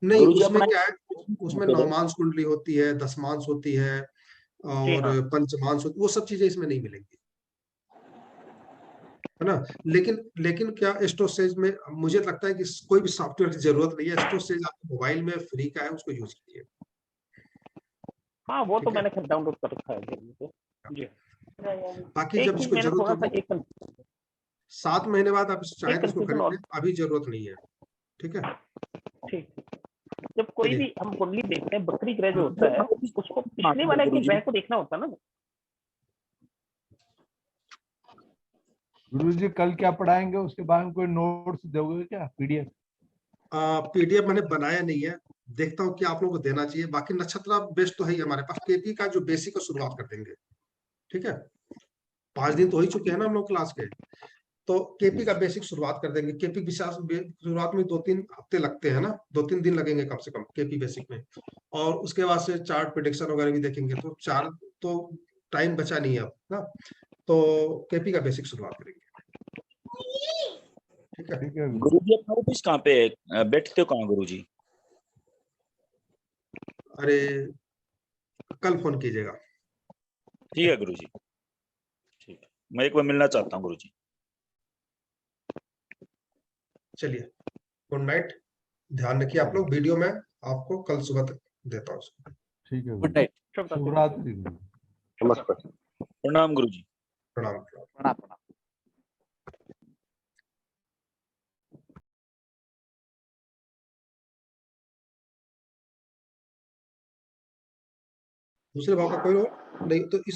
नहीं, गुरुजी उसमें अपना क्या है, उसमें नवमांस कुंडली होती है, दसमांस होती है, जी और हाँ। पंचमांस होती, वो सब चीजें इसमें नहीं मिलेंगी, है ना। लेकिन क्या एस्ट्रोसेज में मुझे लगता है कि कोई भी सॉफ्टवेयर की जरूरत नहीं है। एस्ट्रोसेज आपके मोबाइल में फ्री का है, उसको यूज कीजिए। हाँ, वो तो ठीक है, मैंने डाउनलोड कर रखा है जरूर से। जी। बाकी एक जब चीज इसको मैंने जरूरत थोड़ा सा होगी, एक 7 महीने बाद आप चाहें तो इसको कंफ्यूजन खरीद और, लें, अभी जरूरत नहीं है, ठीक है। ठीक। जब कोई चलिए, भी हम कुंडली देखते हैं, बकरी ग्रह जो होता है उसको पिछले वाले के ग्रह को देखना होता है ना। गुरु जी कल क्या पढ़ाएंगे, उसके बाद में कोई नोट्स दोगे क्या, PDF? पीडीएफ मैंने बनाया नहीं है, देखता हूँ कि आप लोगों को देना चाहिए। बाकी नक्षत्र बेस तो है ही हमारे पास। केपी का जो बेसिक का शुरुआत कर देंगे, ठीक है। 5 दिन तो हो ही चुके हैं ना हम लोग क्लास के, तो केपी का बेसिक शुरुआत कर देंगे। केपी विशाल शुरुआत में 2-3 हफ्ते लगते हैं ना, 2-3 दिन लगेंगे कम से कम केपी बेसिक में। और उसके बाद से चार्ट प्रेडिक्शन वगैरह भी देखेंगे, तो तो टाइम बचा नहीं है अब ना, तो केपी का बेसिक शुरुआत करेंगे, ठीक है। ठीक है गुरु जी अपना ऑफिस कहाँ पे है, बैठते हो कहाँ गुरु जी? अरे कल फोन कीजिएगा। ठीक है गुरु जी, ठीक है, मैं एक बार मिलना चाहता हूँ गुरु जी। चलिए, गुड नाइट, ध्यान रखिए आप लोग। वीडियो में आपको कल सुबह तक देता हूँ। ठीक है गुड नाइट। शुभ शुभरात्रि। नमस्कार। प्रणाम गुरु जी। प्रणाम। प्रणाम। दूसरे भाव का कोई और नहीं तो इस